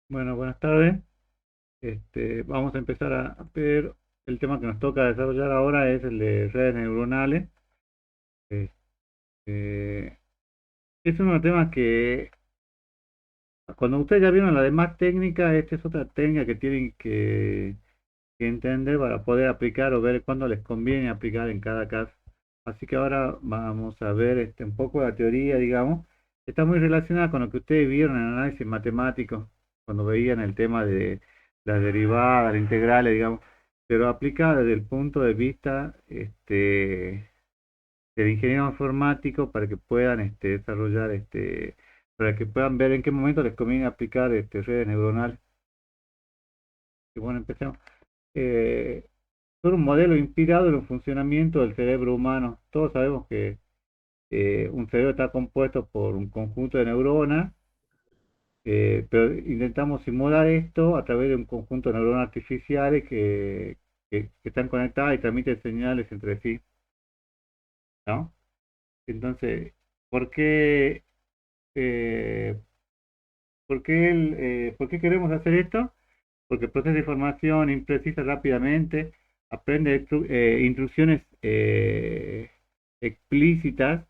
Bueno, buenas tardes. Vamos a empezar a ver el tema que nos toca desarrollar ahora es el de redes neuronales. Este, es uno de los temas que cuando ustedes ya vieron la demás técnica, esta es otra técnica que tienen que entender para poder aplicar o ver cuándo les conviene aplicar en cada caso. Así que ahora vamos a ver un poco la teoría, digamos. Está muy relacionada con lo que ustedes vieron en el análisis matemático, cuando veían el tema de las derivadas, las integrales, digamos, pero aplicada desde el punto de vista del ingeniero informático para que puedan desarrollar, para que puedan ver en qué momento les conviene aplicar redes neuronales. Y bueno, empecemos. Eh, Son un modelo inspirado en el funcionamiento del cerebro humano. Todos sabemos que un cerebro está compuesto por un conjunto de neuronas, pero intentamos simular esto a través de un conjunto de neuronas artificiales que están conectadas y transmiten señales entre sí, ¿no? Entonces, ¿por qué, eh, por qué queremos hacer esto? Porque procesa información imprecisa rápidamente, aprende instrucciones explícitas.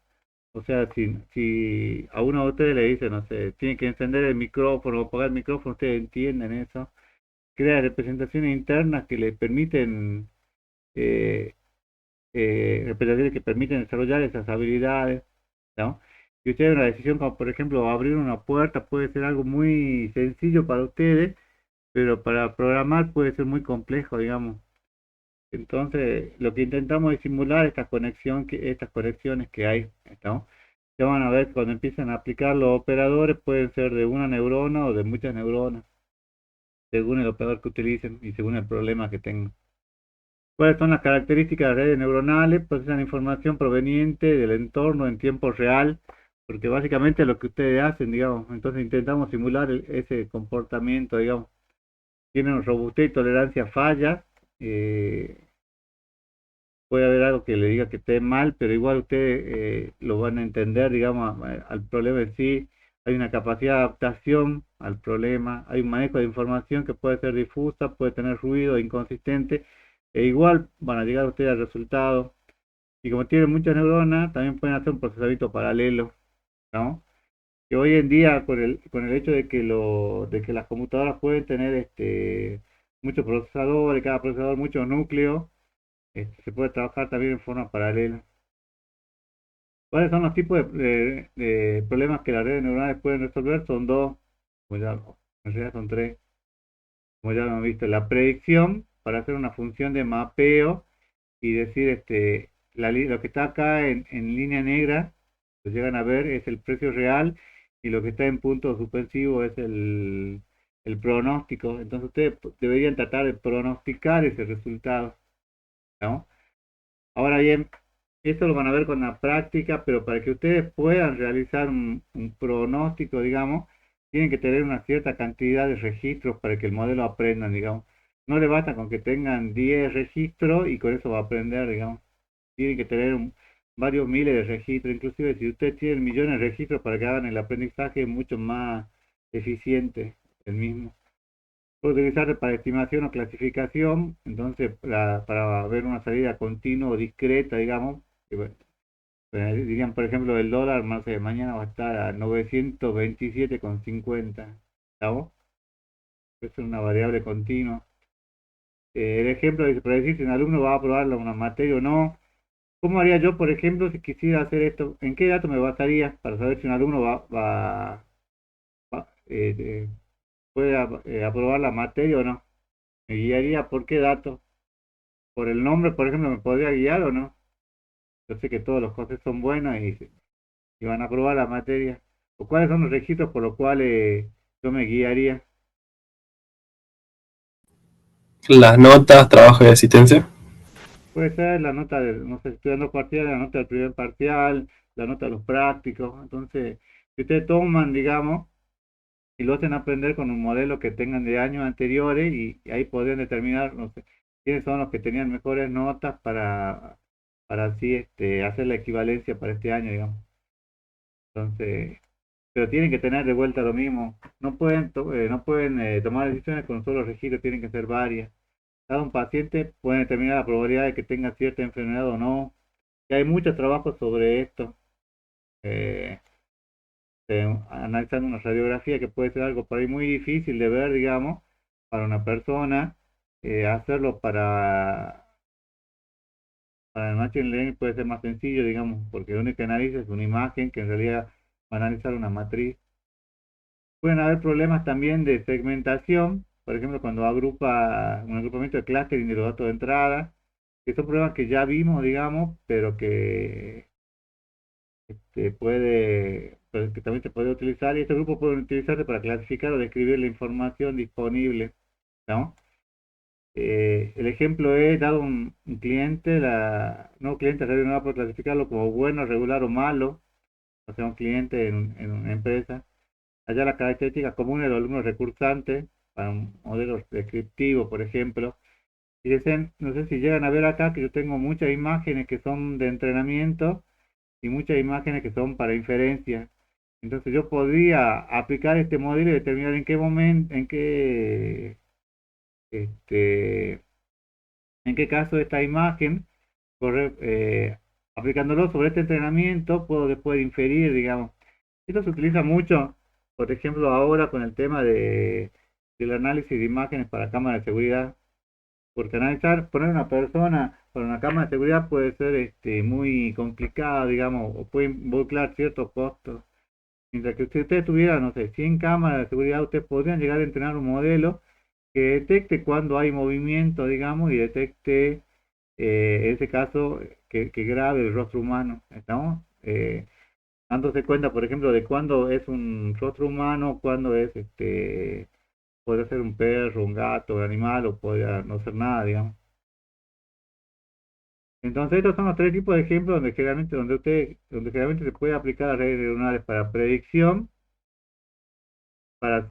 O sea, si a uno de ustedes le dice, no sé, tiene que encender el micrófono o apagar el micrófono, ustedes entienden eso. Crea representaciones internas que le permiten, eh, representaciones que permiten desarrollar esas habilidades, ¿no? Y ustedes una decisión como, por ejemplo, abrir una puerta puede ser algo muy sencillo para ustedes, pero para programar puede ser muy complejo, digamos. Entonces, lo que intentamos es simular estas conexiones que hay, ¿no? Ya van a ver cuando empiezan a aplicar los operadores, pueden ser de una neurona o de muchas neuronas, según el operador que utilicen y según el problema que tengan. ¿Cuáles son las características de las redes neuronales? Procesan información proveniente del entorno en tiempo real, porque básicamente es lo que ustedes hacen, digamos. Entonces intentamos simular ese comportamiento, digamos. Tienen robustez y tolerancia a fallas. eh, Puede haber algo que le diga que esté mal, pero igual ustedes lo van a entender, digamos, al problema en sí. Hay una capacidad de adaptación al problema, hay un manejo de información que puede ser difusa, puede tener ruido, inconsistente, e igual van a llegar ustedes al resultado. Y como tienen muchas neuronas, también pueden hacer un procesamiento paralelo, ¿no? Que hoy en día, con el hecho de de que las computadoras pueden tener muchos procesadores, cada procesador muchos núcleos, se puede trabajar también en forma paralela. ¿Cuáles son los tipos de problemas que las redes neuronales pueden resolver? Son dos, en realidad son tres, como ya lo hemos visto. La predicción para hacer una función de mapeo y decir lo que está acá en línea negra, lo llegan a ver, es el precio real y lo que está en punto suspensivo es el pronóstico. Entonces ustedes deberían tratar de pronosticar ese resultado, ¿no? Ahora bien, esto lo van a ver con la práctica, pero para que ustedes puedan realizar un pronóstico, digamos, tienen que tener una cierta cantidad de registros para que el modelo aprenda, digamos. No le basta con que tengan 10 registros y con eso va a aprender, digamos. Tienen que tener varios miles de registros, inclusive si ustedes tienen millones de registros para que hagan el aprendizaje es mucho más eficiente el mismo. Puede utilizarse para estimación o clasificación, entonces para ver una salida continua o discreta, digamos, que, bueno, dirían por ejemplo el dólar, no sé, mañana va a estar a 927,50, ¿estamos? Es una variable continua. El ejemplo dice, para decir si un alumno va a aprobar una materia o no. ¿Cómo haría yo, por ejemplo, si quisiera hacer esto? ¿En qué dato me basaría para saber si un alumno puede aprobar la materia o no? ¿Me guiaría por qué dato? Por el nombre, por ejemplo, me podría guiar o no. Yo sé que todos los cosas son buenos y van a aprobar la materia. ¿O cuáles son los requisitos por los cuales yo me guiaría? Las notas, trabajo y asistencia. Puede ser la nota de, no sé, estoy dando parcial, la nota del primer parcial, la nota de los prácticos. Entonces, si ustedes toman, digamos, y lo hacen aprender con un modelo que tengan de años anteriores y ahí podrían determinar, no sé, quiénes son los que tenían mejores notas para así hacer la equivalencia para este año, digamos. Entonces, pero tienen que tener de vuelta lo mismo. no pueden tomar decisiones con un solo registro, tienen que ser varias. Cada un paciente puede determinar la probabilidad de que tenga cierta enfermedad o no. Y hay muchos trabajos sobre esto, eh, analizando una radiografía que puede ser algo por ahí muy difícil de ver, digamos, para una persona, hacerlo para el machine learning puede ser más sencillo, digamos, porque lo único que analiza es una imagen que en realidad va a analizar una matriz. Pueden haber problemas también de segmentación, por ejemplo, cuando agrupa un agrupamiento de clustering de los datos de entrada, que son problemas que ya vimos, digamos, pero que pues, que también se puede utilizar, y estos grupos pueden utilizarse para clasificar o describir la información disponible, ¿no? El ejemplo es, dado un cliente, no cliente no por clasificarlo como bueno, regular o malo, o sea, un cliente en una empresa. Allá las características comunes de los alumnos recursantes, para un modelo descriptivo, por ejemplo. Fíjense, no sé si llegan a ver acá que yo tengo muchas imágenes que son de entrenamiento y muchas imágenes que son para inferencia. Entonces yo podría aplicar este modelo y determinar en qué momento, este, en qué caso esta imagen, aplicándolo sobre este entrenamiento, puedo después inferir, digamos. Esto se utiliza mucho, por ejemplo, ahora con el tema del análisis de imágenes para cámaras de seguridad, porque poner una persona para una cámara de seguridad puede ser muy complicado, digamos, o puede involucrar ciertos costos. Mientras que si usted tuviera, no sé, 100 cámaras de seguridad, usted podría llegar a entrenar un modelo que detecte cuando hay movimiento, digamos, y detecte, en ese caso, que grabe el rostro humano, ¿estamos? Dándose cuenta, por ejemplo, de cuándo es un rostro humano, cuándo es, puede ser un perro, un gato, un animal, o puede no ser nada, digamos. Entonces, estos son los tres tipos de ejemplos donde generalmente se puede aplicar las redes neuronales para predicción, para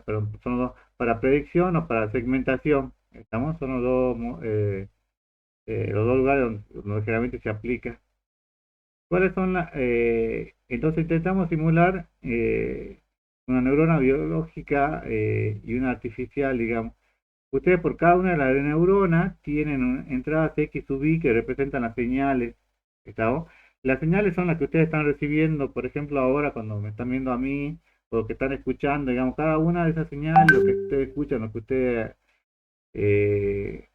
perdón, son los dos, para predicción o para segmentación. ¿Estamos? Son los dos lugares donde generalmente se aplica. ¿Cuáles son entonces intentamos simular una neurona biológica y una artificial, digamos. Ustedes por cada una de las neuronas tienen entradas X sub I que representan las señales. ¿Está? Las señales son las que ustedes están recibiendo, por ejemplo, ahora cuando me están viendo a mí, o lo que están escuchando, digamos, cada una de esas señales, lo que ustedes escuchan, lo que ustedes eh,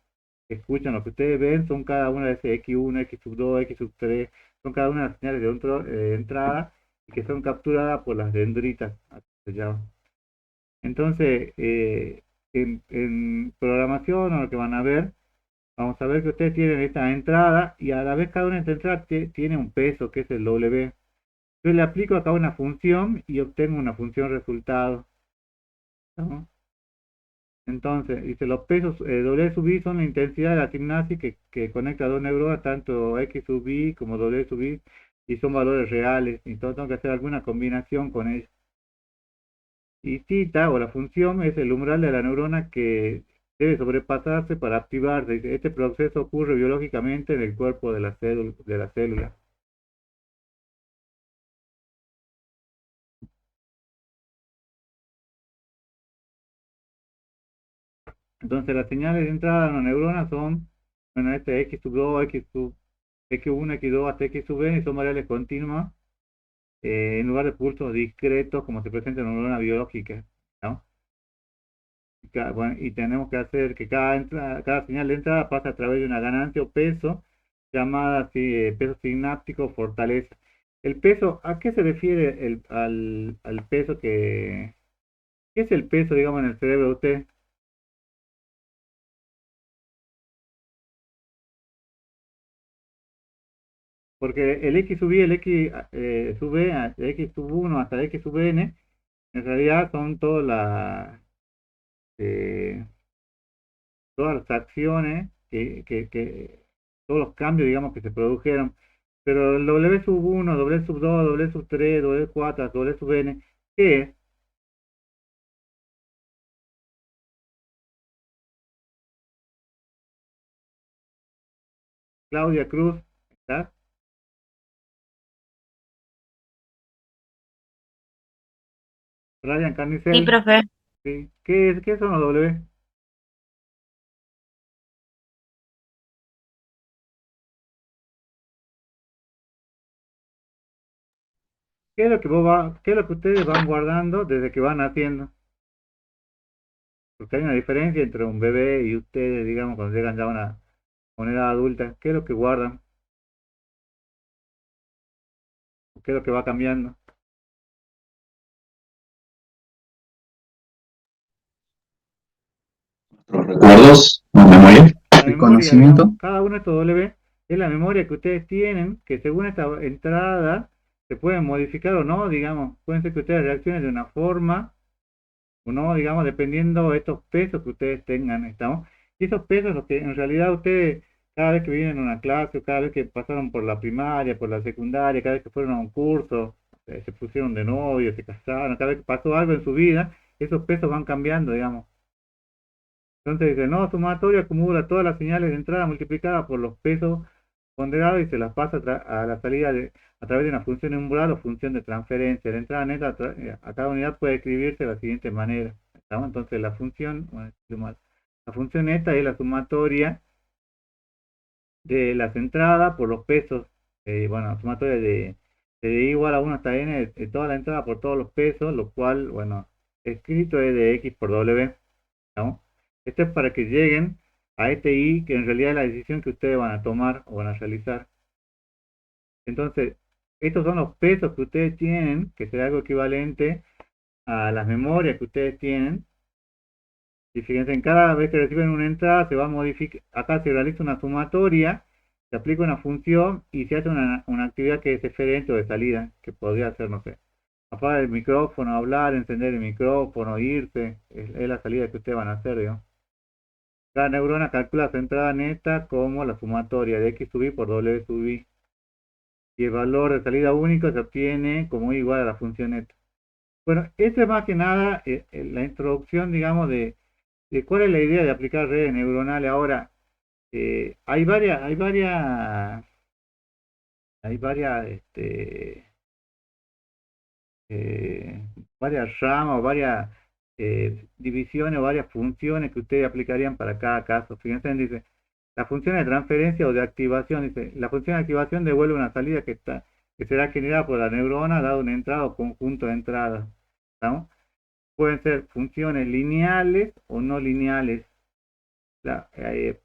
escuchan, lo que ustedes ven, son cada una de esas X1, X sub 2, X sub 3, son cada una de las señales de entrada y que son capturadas por las dendritas, así se llama. Entonces, en programación, o lo que van a ver, vamos a ver que ustedes tienen esta entrada y a la vez cada una de estas entradas tiene un peso, que es el W. Yo le aplico acá una función y obtengo una función resultado, ¿no? Entonces, dice, los pesos W sub i son la intensidad de la sinapsis que conecta dos neuronas, tanto X sub i como W sub i, y son valores reales. Entonces tengo que hacer alguna combinación con ellos. Y tita, o la función, es el umbral de la neurona que debe sobrepasarse para activarse. Dice, este proceso ocurre biológicamente en el cuerpo de la célula. Entonces las señales de entrada de una neurona son, bueno, este X sub 2, X1, X2 hasta X sub n, y son variables continuas en lugar de pulsos discretos como se presenta en una neurona biológica, ¿no? Bueno, y tenemos que hacer que cada señal de entrada pase a través de una ganancia o peso llamada así, peso sináptico fortaleza. El peso, ¿a qué se refiere al peso qué es el peso, digamos, en el cerebro de usted? Porque el X sub i, el X sub e, el X sub 1 hasta el X sub n, en realidad son eh, todas las acciones todos los cambios, digamos, que se produjeron. Pero el W sub 1, W sub 2, W sub 3, W 4, W sub n, ¿qué es? Claudia Cruz, ¿está? Ryan Sí, Carnicel, profe. ¿sí? ¿Qué son los W? ¿Qué es lo que qué es lo que ustedes van guardando desde que van haciendo? Porque hay una diferencia entre un bebé y ustedes, digamos, cuando llegan ya a una edad adulta. ¿Qué es lo que guardan? ¿Qué es lo que va cambiando? Los recuerdos, la memoria, La el memoria, digamos, conocimiento. cada uno de estos W es la memoria que ustedes tienen, que según esta entrada se pueden modificar o no, digamos, pueden ser que ustedes reaccionen de una forma o no, digamos, dependiendo de estos pesos que ustedes tengan, ¿estamos? Y esos pesos, los que en realidad ustedes, cada vez que vienen a una clase, o cada vez que pasaron por la primaria, por la secundaria, cada vez que fueron a un curso, se pusieron de novio, se casaron, cada vez que pasó algo en su vida, esos pesos van cambiando, digamos. Entonces dice, no, sumatorio acumula todas las señales de entrada multiplicadas por los pesos ponderados y se las pasa a la salida a través de una función umbral o función de transferencia. La entrada neta a cada unidad puede escribirse de la siguiente manera. ¿Estamos? Entonces la función, bueno, la función neta es la sumatoria de las entradas por los pesos, bueno, la sumatoria de igual a 1 hasta n de toda la entrada por todos los pesos, lo cual, bueno, escrito es de x por w. ¿No? Esto es para que lleguen a este I, que en realidad es la decisión que ustedes van a tomar o van a realizar. Entonces, estos son los pesos que ustedes tienen, que será algo equivalente a las memorias que ustedes tienen. Y fíjense, en cada vez que reciben una entrada, se va a modificar, acá se realiza una sumatoria, se aplica una función y se hace una actividad que es diferente o de salida, que podría ser, no sé, apagar el micrófono, hablar, encender el micrófono, irse, es la salida que ustedes van a hacer, digamos. Cada neurona calcula su entrada neta como la sumatoria de x sub i por w sub i. Y el valor de salida único se obtiene como igual a la función neta. Bueno, esta es más que nada la introducción, digamos, de cuál es la idea de aplicar redes neuronales. Ahora, hay varias, eh, varias ramas o varias divisiones o varias funciones que ustedes aplicarían para cada caso. Fíjense, dice, la función de transferencia o de activación, dice, la función de activación devuelve una salida que será generada por la neurona dado una entrada o conjunto de entradas. ¿Estamos? Pueden ser funciones lineales o no lineales.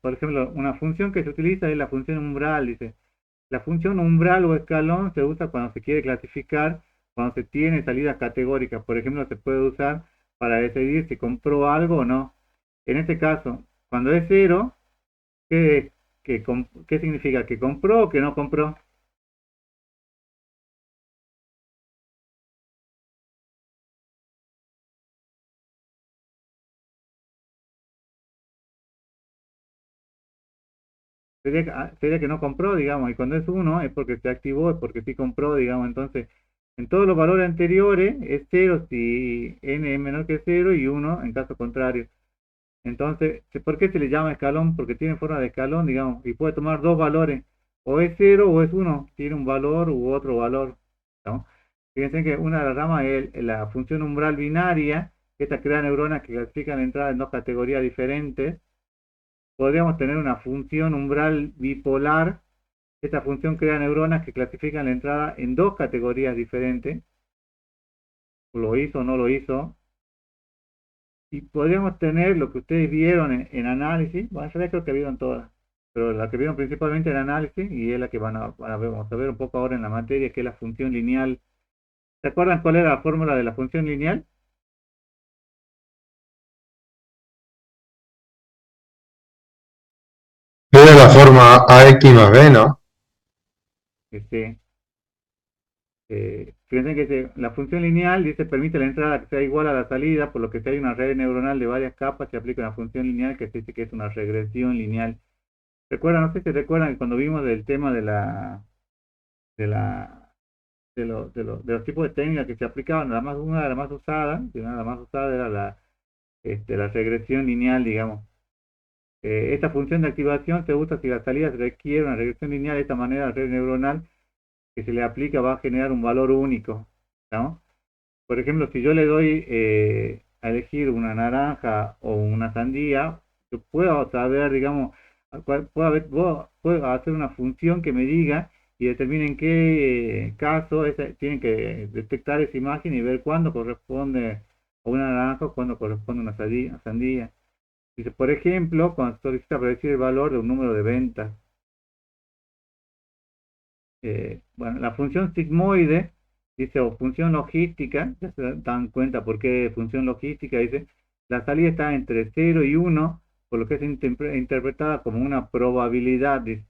Por ejemplo, una función que se utiliza es la función umbral, dice. La función umbral o escalón se usa cuando se quiere clasificar, cuando se tiene salidas categóricas. Por ejemplo, se puede usar para decidir si compró algo o no. En este caso, cuando es cero, ¿qué, qué significa? ¿Que compró o que no compró? Sería que no compró, digamos, y cuando es uno es porque se activó, es porque sí compró, digamos. Entonces, en todos los valores anteriores es cero si n es menor que cero y uno en caso contrario. Entonces, ¿por qué se le llama escalón? Porque tiene forma de escalón, digamos, y puede tomar dos valores, o es cero o es uno, tiene un valor u otro valor, ¿no? Fíjense que una de las ramas es la función umbral binaria, que esta crea neuronas que clasifican la entrada en dos categorías diferentes. Podríamos tener una función umbral bipolar, esta función crea neuronas que clasifican la entrada en dos categorías diferentes, lo hizo o no lo hizo, y podríamos tener lo que ustedes vieron en análisis, bueno, yo creo que vieron todas, pero la que vieron principalmente en análisis y es la que van a ver, vamos a ver un poco ahora en la materia, que es la función lineal. ¿Se acuerdan cuál era la fórmula de la función lineal? Es de la forma AX más B, ¿no? Este, fíjense que la función lineal dice permite la entrada que sea igual a la salida, por lo que si hay una red neuronal de varias capas, se aplica una función lineal que se dice que es una regresión lineal. ¿Recuerdan? No sé si recuerdan que cuando vimos del tema de la de los tipos de técnicas que se aplicaban, una de las más usadas, y una de las más usadas era la regresión lineal, digamos. Esta función de activación se usa si la salida se requiere una regresión lineal. De esta manera la red neuronal que se le aplica va a generar un valor único, ¿no? Por ejemplo, si yo le doy a elegir una naranja o una sandía, yo puedo saber, digamos, puedo hacer una función que me diga y determine en qué caso tienen que detectar esa imagen y ver cuándo corresponde a una naranja o cuándo corresponde a una sandía. Dice, por ejemplo, cuando solicita predecir el valor de un número de ventas. Bueno, la función sigmoide, dice, o función logística, ya se dan cuenta por qué función logística, dice, la salida está entre 0 y 1, por lo que es interpretada como una probabilidad. Dice,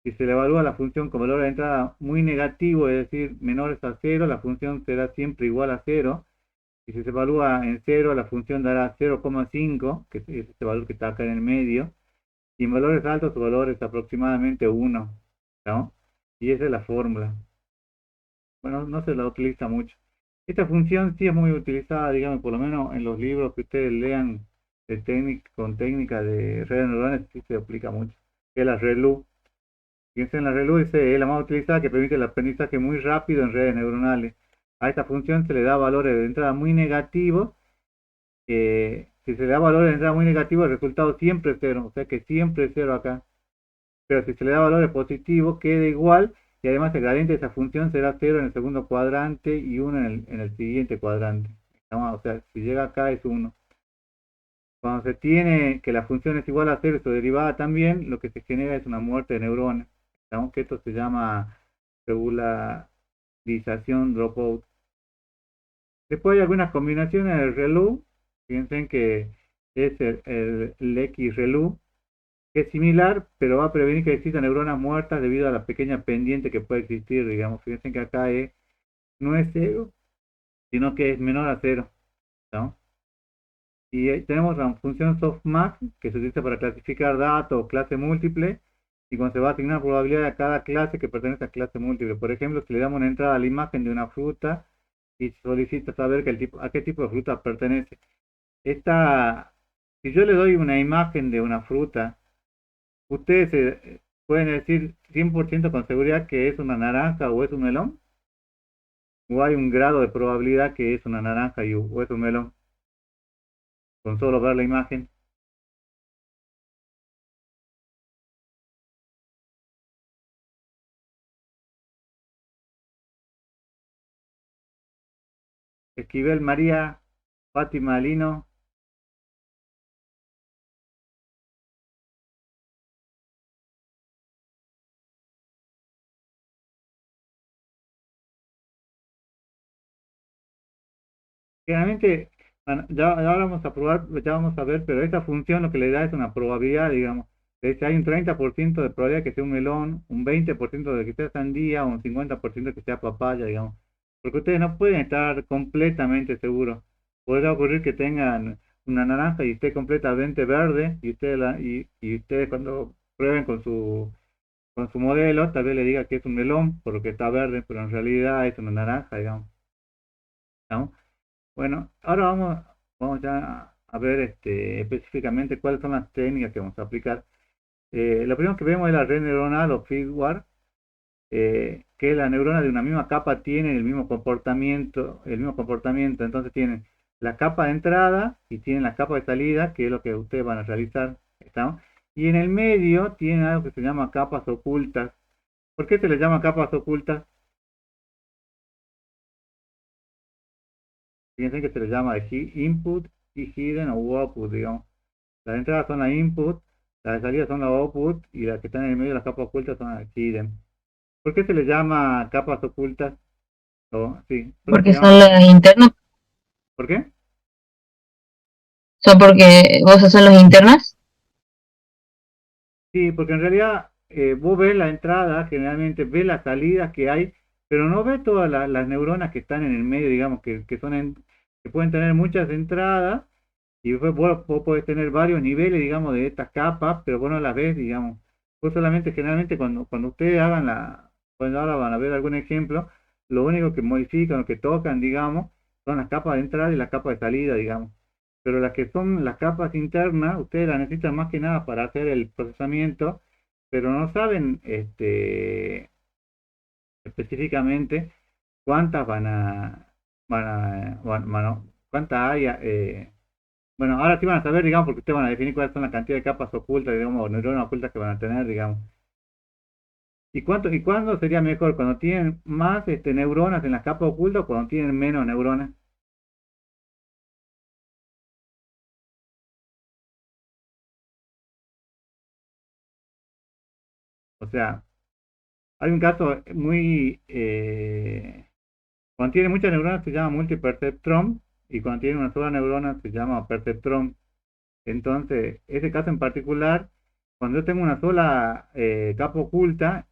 si se le evalúa la función con valor de entrada muy negativo, es decir, menores a 0, la función será siempre igual a 0, y si se evalúa en 0, la función dará 0,5, que es este valor que está acá en el medio, y en valores altos su valor es aproximadamente 1, ¿no? Y esa es la fórmula. Bueno, no se la utiliza mucho. Esta función sí es muy utilizada, digamos, por lo menos en los libros que ustedes lean con técnica de redes neuronales, sí se aplica mucho. Que es la ReLU. Fíjense en la ReLU, dice, es la más utilizada que permite el aprendizaje muy rápido en redes neuronales. A esta función se le da valores de entrada muy negativos. Si se le da valores de entrada muy negativos, el resultado siempre es 0, o sea que siempre es 0 acá. Pero si se le da valores positivos, queda igual, y además el gradiente de esa función será 0 en el segundo cuadrante y 1 en el siguiente cuadrante. ¿No? O sea, si llega acá es 1. Cuando se tiene que la función es igual a 0 y su derivada también, lo que se genera es una muerte de neuronas. ¿No? Que esto se llama regularización dropout. Después hay algunas combinaciones del ReLU. Piensen que es el X-ReLU, que es similar, pero va a prevenir que existan neuronas muertas debido a la pequeña pendiente que puede existir, digamos. Fíjense que acá no es 0, sino que es menor a 0, ¿no? Y tenemos la función softmax, que se utiliza para clasificar datos o clase múltiple, y cuando se va a asignar probabilidad a cada clase que pertenece a clase múltiple. Por ejemplo, si le damos una entrada a la imagen de una fruta y solicita saber a qué tipo de fruta pertenece. Esta, si yo le doy una imagen de una fruta, ustedes pueden decir 100% con seguridad que es una naranja o es un melón, o hay un grado de probabilidad que es una naranja o es un melón, con solo ver la imagen. Esquivel María, Fátima Lino. Generalmente, bueno, ya vamos a probar, ya vamos a ver, pero esta función lo que le da es una probabilidad, digamos. Es que hay un 30% de probabilidad que sea un melón, un 20% de que sea sandía, o un 50% de que sea papaya, digamos. Porque ustedes no pueden estar completamente seguros. Podría ocurrir que tengan una naranja y esté completamente verde, y ustedes cuando prueben con su modelo, tal vez le diga que es un melón, por lo que está verde, pero en realidad es una naranja, digamos, ¿no? Bueno, ahora vamos ya a ver específicamente cuáles son las técnicas que vamos a aplicar. Lo primero que vemos es la red neuronal o firmware, que la neurona de una misma capa tiene el mismo comportamiento. Entonces tienen la capa de entrada y tienen la capa de salida, que es lo que ustedes van a realizar. ¿Está? Y en el medio tienen algo que se llama capas ocultas. ¿Por qué se les llama capas ocultas? Fíjense que se les llama de input y hidden o output, digamos. Las entradas son la input, las de salida son la output y las que están en el medio de las capas ocultas son las hidden. ¿Por qué se les llama capas ocultas? Sí, ¿por qué se Porque llama? son los internos, ¿Por qué? son porque vos son los internos. Sí, porque en realidad vos ves la entrada, generalmente ves las salidas que hay, pero no ves todas las neuronas que están en el medio, digamos, que pueden tener muchas entradas y después vos podés tener varios niveles, digamos, de estas capas, pero vos no las ves, digamos. Vos solamente, generalmente, cuando ustedes cuando ahora van a ver algún ejemplo, lo único que modifican o que tocan, digamos, son las capas de entrada y las capas de salida, digamos. Pero las que son las capas internas, ustedes las necesitan más que nada para hacer el procesamiento, pero no saben específicamente cuántas bueno, ¿cuántas hay? Bueno, ahora sí van a saber, digamos, porque ustedes van a definir cuáles son la cantidad de capas ocultas, digamos, o neuronas ocultas que van a tener, digamos. ¿Y cuándo sería mejor? ¿Cuando tienen más neuronas en las capas ocultas o cuando tienen menos neuronas? O sea, hay un caso cuando tiene muchas neuronas se llama multiperceptrón y cuando tiene una sola neurona se llama perceptrón. Entonces, ese caso en particular, cuando yo tengo una sola capa oculta,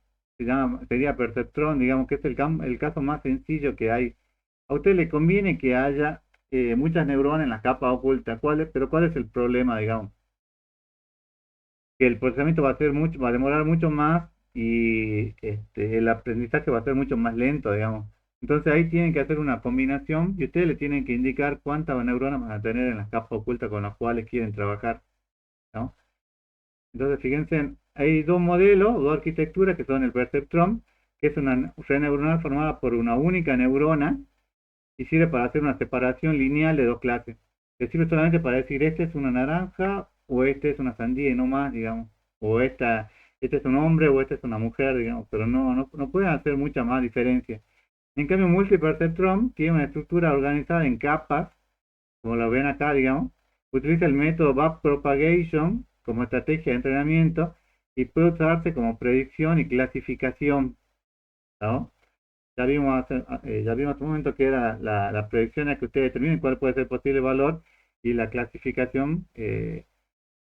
sería perceptrón, digamos que es el caso más sencillo que hay. A usted le conviene que haya muchas neuronas en la capa oculta. Pero ¿cuál es el problema, digamos? Que el procesamiento va a demorar mucho más y el aprendizaje va a ser mucho más lento, digamos. Entonces ahí tienen que hacer una combinación y ustedes le tienen que indicar cuántas neuronas van a tener en las capas ocultas con las cuales quieren trabajar, ¿no? Entonces fíjense, hay dos modelos, dos arquitecturas que son el perceptrón, que es una red neuronal formada por una única neurona y sirve para hacer una separación lineal de dos clases. Le sirve solamente para decir este es una naranja o este es una sandía y no más, digamos. O este es un hombre o esta es una mujer, digamos, pero no pueden hacer mucha más diferencia. En cambio, Multiperceptron tiene una estructura organizada en capas, como lo ven acá, digamos. Utiliza el método backpropagation como estrategia de entrenamiento y puede usarse como predicción y clasificación, ¿no? Ya vimos hace un momento que era la predicción a que ustedes determinen cuál puede ser el posible valor y la clasificación que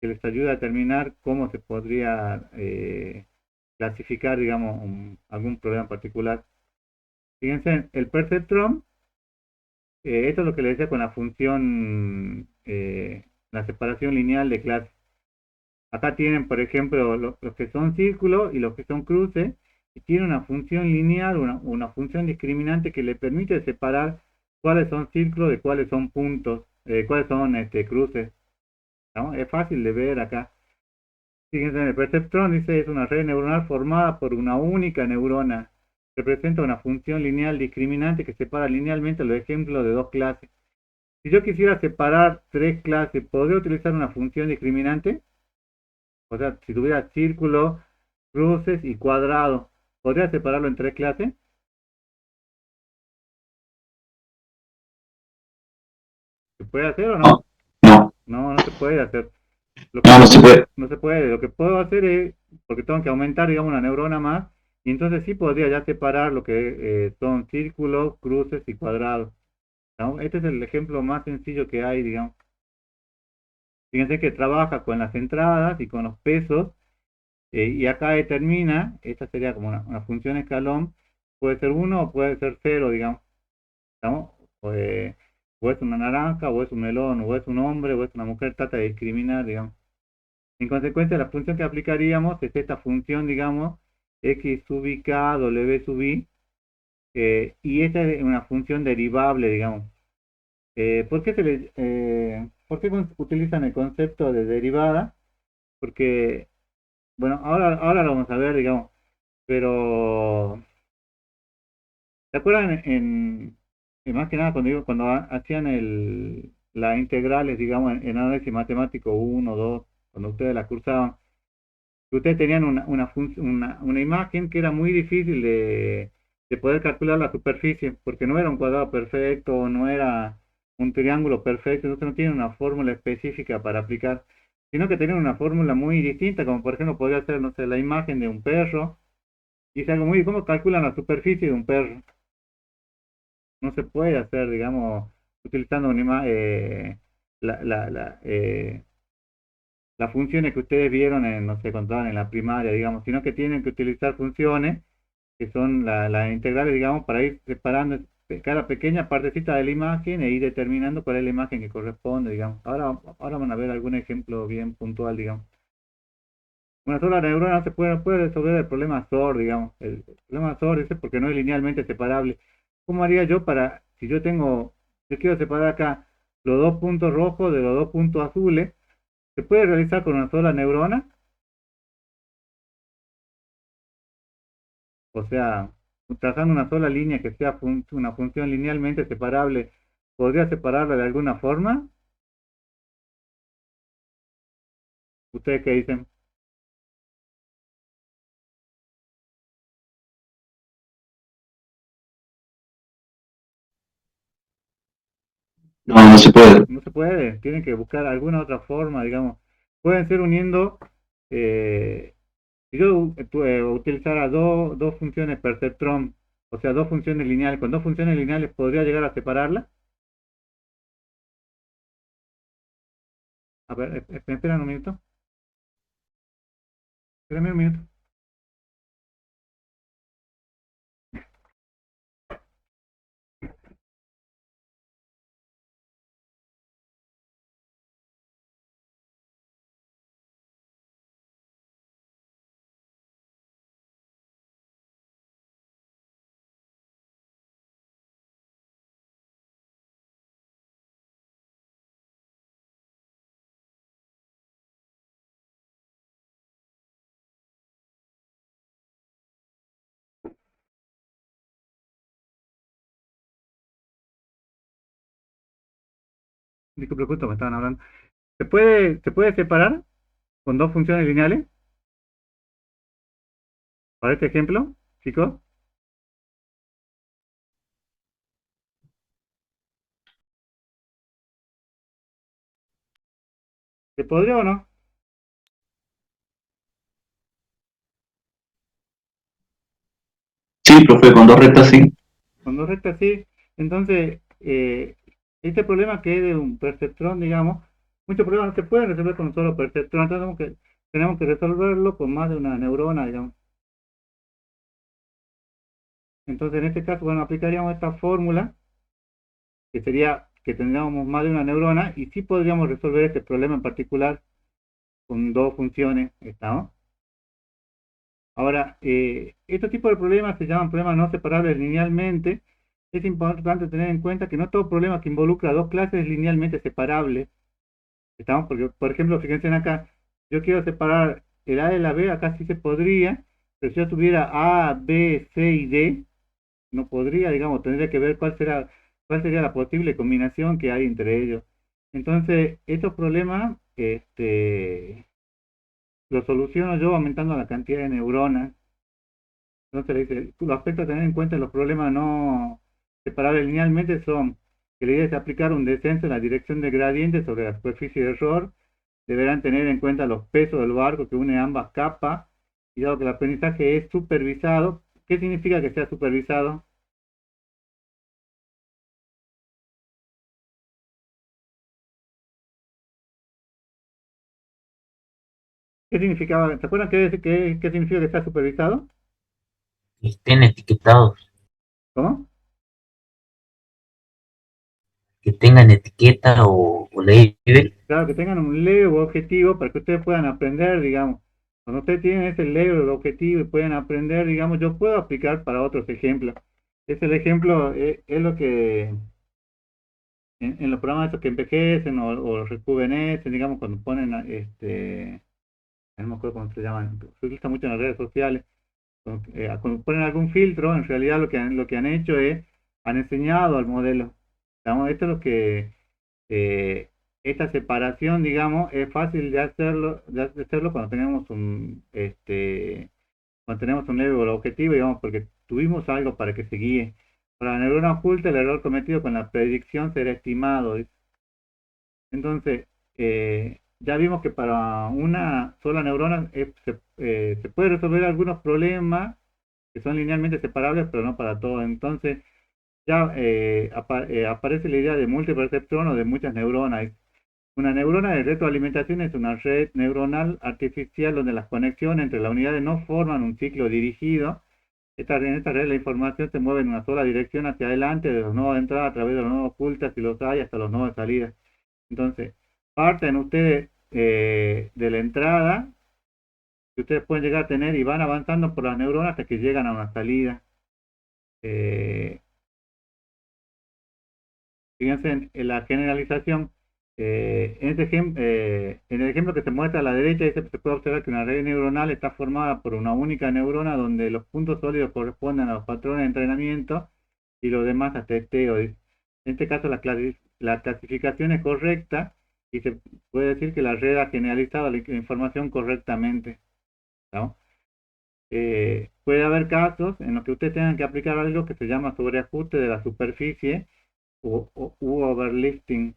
les ayuda a determinar cómo se podría clasificar, digamos, algún problema en particular. Fíjense, el perceptron, esto es lo que les decía con la función, la separación lineal de clases. Acá tienen, por ejemplo, los que son círculos y los que son cruces, y tiene una función lineal, una función discriminante que le permite separar cuáles son círculos de cuáles son puntos, cuáles son cruces, ¿no? Es fácil de ver acá. Fíjense, en el perceptrón dice es una red neuronal formada por una única neurona. Representa una función lineal discriminante que separa linealmente los ejemplos de dos clases. Si yo quisiera separar tres clases, ¿podría utilizar una función discriminante? O sea, si tuviera círculo, cruces y cuadrado, ¿podría separarlo en tres clases? ¿Se puede hacer o no? No, no, No se puede hacer. Lo que no, no se puedo, puede. no se puede. Lo que puedo hacer es, porque tengo que aumentar, digamos, una neurona más, y entonces sí podría ya separar lo que son círculos, cruces y cuadrados, ¿no? Este es el ejemplo más sencillo que hay, digamos. Fíjense que trabaja con las entradas y con los pesos, y acá determina, esta sería como una función escalón, puede ser uno o puede ser cero, digamos, ¿no? O es una naranja, o es un melón, o es un hombre, o es una mujer, trata de discriminar, digamos. En consecuencia, la función que aplicaríamos es esta función, digamos, x sub i k w sub i, y esta es una función derivable, digamos. ¿Por qué utilizan el concepto de derivada? Porque, bueno, ahora lo vamos a ver, digamos, pero ¿se acuerdan más que nada cuando hacían las integrales, digamos, en análisis matemático uno 2 cuando ustedes la cursaban, que ustedes tenían una imagen que era muy difícil de poder calcular la superficie, porque no era un cuadrado perfecto, no era un triángulo perfecto, entonces no tienen una fórmula específica para aplicar, sino que tenían una fórmula muy distinta, como por ejemplo podría ser, no sé, la imagen de un perro, y es algo muy, ¿cómo calculan la superficie de un perro? No se puede hacer, digamos, utilizando las funciones que ustedes vieron no sé, cuando estaban en la primaria, digamos, sino que tienen que utilizar funciones que son las integrales, digamos, para ir separando cada pequeña partecita de la imagen e ir determinando cuál es la imagen que corresponde, digamos. Ahora van a ver algún ejemplo bien puntual, digamos. Una sola neurona no puede resolver el problema SOR, digamos. El problema SOR es porque no es linealmente separable. ¿Cómo haría yo si yo quiero separar acá los dos puntos rojos de los dos puntos azules? ¿Se puede realizar con una sola neurona? O sea, trazando una sola línea que sea una función linealmente separable, ¿podría separarla de alguna forma? ¿Ustedes qué dicen? No, no se puede. No se puede, tienen que buscar alguna otra forma, digamos. Pueden ser uniendo, si yo utilizara dos funciones perceptron, o sea, dos funciones lineales, con dos funciones lineales podría llegar a separarla. A ver, me esperan un minuto. Espérame un minuto. Disculpe, justo me estaban hablando. ¿Se puede separar con dos funciones lineales? Para este ejemplo, chicos, ¿se podría o no? Sí, profe, con dos rectas sí. Con dos rectas sí. Entonces, este problema que es de un perceptrón, digamos, muchos problemas no se pueden resolver con un solo perceptrón, entonces tenemos que resolverlo con más de una neurona, digamos. Entonces, en este caso, bueno, aplicaríamos esta fórmula, que sería que tendríamos más de una neurona, y sí podríamos resolver este problema en particular con dos funciones, ¿estamos? Ahora, este tipo de problemas se llaman problemas no separables linealmente. Es importante tener en cuenta que no todo problema que involucra dos clases es linealmente separable. ¿Estamos? Porque, por ejemplo, fíjense en acá, yo quiero separar el A de la B, acá sí se podría, pero si yo tuviera A, B, C y D, no podría, digamos, tendría que ver cuál sería la posible combinación que hay entre ellos. Entonces, estos problemas, los soluciono yo aumentando la cantidad de neuronas. Entonces le dice, los aspectos a tener en cuenta en los problemas no separables linealmente son que la idea es aplicar un descenso en la dirección del gradiente sobre la superficie de error, deberán tener en cuenta los pesos del barco que une ambas capas, y dado que el aprendizaje es supervisado, ¿qué significa que sea supervisado? ¿Qué significaba? ¿Se acuerdan qué significa que sea supervisado? Que estén etiquetados, ¿Cómo? que tengan etiqueta o label. Claro, que tengan un leve objetivo para que ustedes puedan aprender, digamos. Cuando ustedes tienen ese leve objetivo y pueden aprender, digamos, yo puedo aplicar para otros ejemplos. Es el ejemplo, es lo que en los programas estos que envejecen o rejuvenecen, digamos, cuando ponen, no me acuerdo cómo se llaman, se utiliza mucho en las redes sociales, cuando ponen algún filtro, en realidad lo que han hecho es, han enseñado al modelo. Digamos, esto es lo que eh, esta separación, digamos, es fácil de hacerlo cuando tenemos un leve objetivo, digamos, porque tuvimos algo para que se guíe. Para la neurona oculta, el error cometido con la predicción será estimado. ¿Dice? Entonces, ya vimos que para una sola neurona se puede resolver algunos problemas que son linealmente separables, pero no para todo. Entonces, ya aparece la idea de multiperceptrón o de muchas neuronas. Una neurona de retroalimentación es una red neuronal artificial donde las conexiones entre las unidades no forman un ciclo dirigido. En esta red la información se mueve en una sola dirección hacia adelante, de los nodos de entrada a través de los nodos ocultos si los hay, hasta los nodos de salida. Entonces, parten ustedes de la entrada que ustedes pueden llegar a tener y van avanzando por las neuronas hasta que llegan a una salida. Eh, Fíjense en la generalización. En el ejemplo que se muestra a la derecha, se puede observar que una red neuronal está formada por una única neurona donde los puntos sólidos corresponden a los patrones de entrenamiento y los demás a testeo. En este caso, la clasificación es correcta y se puede decir que la red ha generalizado la información correctamente, ¿no? Puede haber casos en los que ustedes tengan que aplicar algo que se llama sobreajuste de la superficie u overlifting,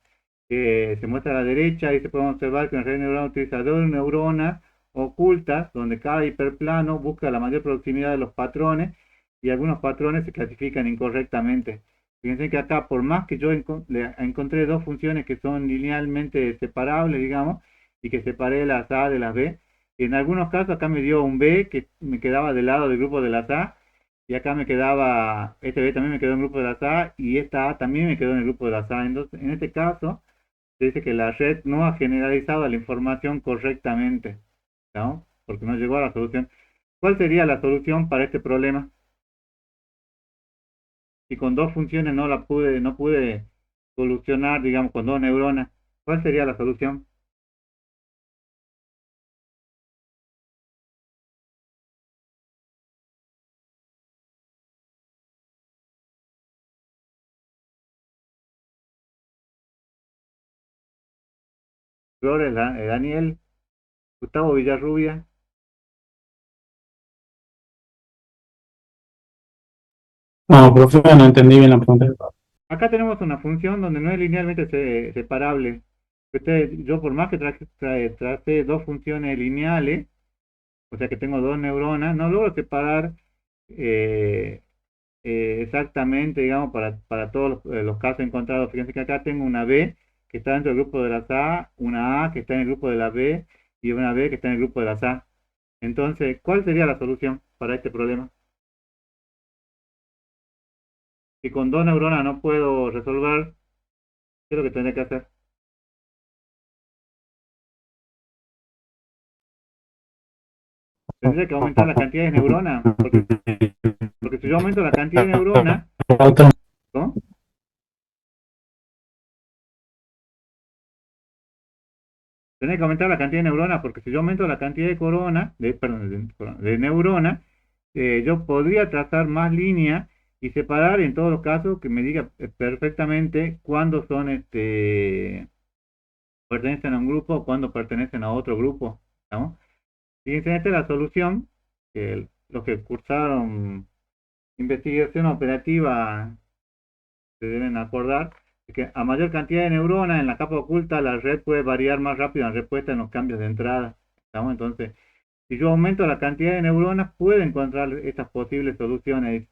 que se muestra a la derecha y se puede observar que una red neuronal utiliza dos neuronas ocultas, donde cada hiperplano busca la mayor proximidad de los patrones y algunos patrones se clasifican incorrectamente. Fíjense que acá, por más que yo encontré dos funciones que son linealmente separables, digamos, y que separé las A de las B, y en algunos casos acá me dio un B que me quedaba del lado del grupo de las A, y acá me quedaba, este B también me quedó en el grupo de las A, y esta A también me quedó en el grupo de las A. Entonces, en este caso, se dice que la red no ha generalizado la información correctamente, ¿no? Porque no llegó a la solución. ¿Cuál sería la solución para este problema? Si con dos funciones no pude solucionar, digamos, con dos neuronas, ¿cuál sería la solución? Flores, Daniel, Gustavo Villarrubia. No, profe, no entendí bien la pregunta. Acá tenemos una función donde no es linealmente separable. Yo por más que tracé dos funciones lineales, o sea que tengo dos neuronas, no logro separar eh, exactamente, digamos, para todos los casos encontrados. Fíjense que acá tengo una B que está dentro del grupo de las A, una A que está en el grupo de la B y una B que está en el grupo de las A. Entonces, ¿cuál sería la solución para este problema? Si con dos neuronas no puedo resolver, ¿qué es lo que tendría que hacer? Tendría que aumentar la cantidad de neuronas, porque si yo aumento la cantidad de neuronas, ¿no? Tendría que aumentar la cantidad de neuronas, porque si yo aumento la cantidad de de neuronas, yo podría trazar más líneas y separar en todos los casos que me diga perfectamente cuándo son pertenecen a un grupo o cuándo pertenecen a otro grupo, ¿no? Fíjense, esta es la solución que los que cursaron investigación operativa se deben acordar, es que a mayor cantidad de neuronas en la capa oculta, la red puede variar más rápido en respuesta en los cambios de entrada, ¿estamos? Entonces, si yo aumento la cantidad de neuronas, puedo encontrar estas posibles soluciones.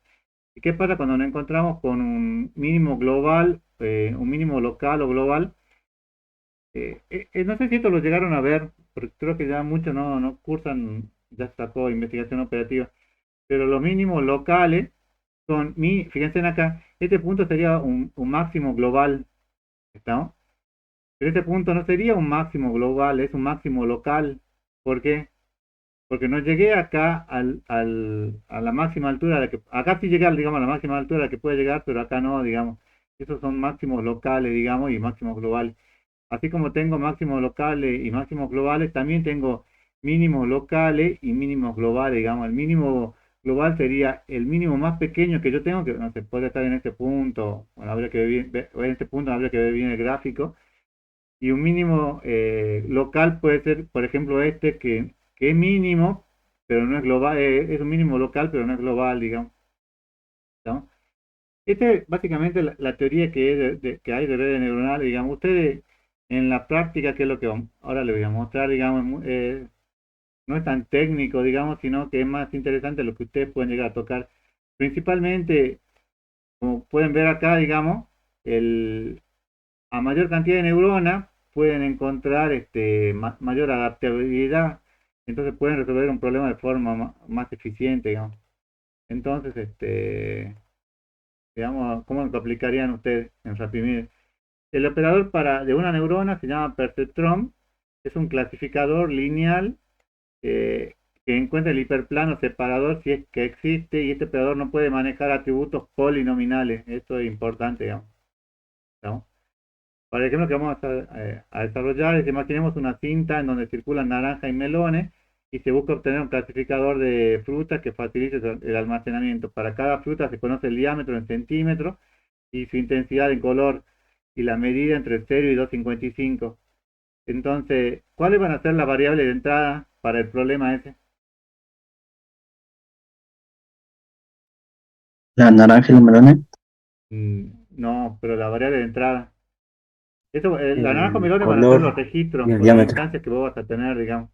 ¿Y qué pasa cuando nos encontramos con un mínimo global, un mínimo local o global? No sé si esto lo llegaron a ver, porque creo que ya muchos no cursan, ya sacó investigación operativa, pero los mínimos locales fíjense en acá, este punto sería un máximo global, ¿estamos? Pero este punto no sería un máximo global, es un máximo local. ¿Por qué? Porque no llegué acá a la máxima altura, acá sí llegué, digamos, a la máxima altura a la que puede llegar, pero acá no, digamos. Esos son máximos locales, digamos, y máximos globales. Así como tengo máximos locales y máximos globales, también tengo mínimos locales y mínimos globales, digamos. El mínimo global sería el mínimo más pequeño que yo tengo, que no se puede estar en este punto, bueno, habría que en este punto habría que ver bien el gráfico, y un mínimo local puede ser, por ejemplo, que es mínimo, pero no es global, es un mínimo local, pero no es global, digamos, ¿no? Esta es básicamente la teoría que hay de redes neuronales, digamos. Ustedes en la práctica, que es lo que ahora les voy a mostrar, digamos, no es tan técnico, digamos, sino que es más interesante lo que ustedes pueden llegar a tocar. Principalmente, como pueden ver acá, digamos, a mayor cantidad de neuronas pueden encontrar mayor adaptabilidad, entonces pueden resolver un problema de forma más eficiente, digamos. Entonces, digamos, ¿cómo lo aplicarían ustedes en Rapimir? El operador de una neurona se llama perceptron, es un clasificador lineal que encuentra el hiperplano separador si es que existe, y este operador no puede manejar atributos polinominales, esto es importante, digamos, ¿no? Para el ejemplo que vamos a desarrollar es, imaginemos una cinta en donde circulan naranjas y melones y se busca obtener un clasificador de frutas que facilite el almacenamiento. Para cada fruta se conoce el diámetro en centímetros y su intensidad en color y la medida entre 0 y 2,55. Entonces, ¿cuáles van a ser las variables de entrada para el problema ese? La naranja y los melones. No, pero la variable de entrada. La naranja o El melones van a ser los color y registros el o las diámetro. instancias que vos vas a tener, digamos.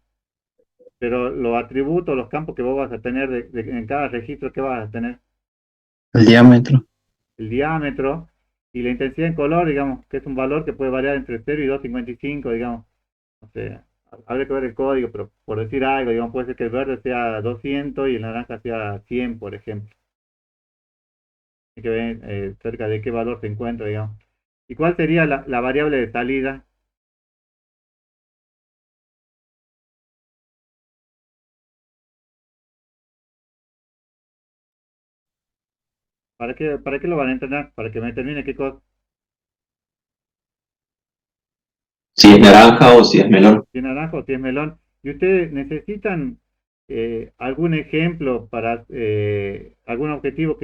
Pero los atributos, los campos que vos vas a tener en cada registro, ¿qué vas a tener? El diámetro. El diámetro y la intensidad en color, digamos, que es un valor que puede variar entre 0 y 2,55, digamos. O sea, habría que ver el código, pero por decir algo, digamos, puede ser que el verde sea 200 y el naranja sea 100, por ejemplo. Hay que ver cerca de qué valor se encuentra, digamos. ¿Y cuál sería la variable de salida? ¿Para qué lo van a entrenar? Para que me determine qué cosa. Si es naranja o si es melón. Si es naranja o si es melón. ¿Y ustedes necesitan algún ejemplo para algún objetivo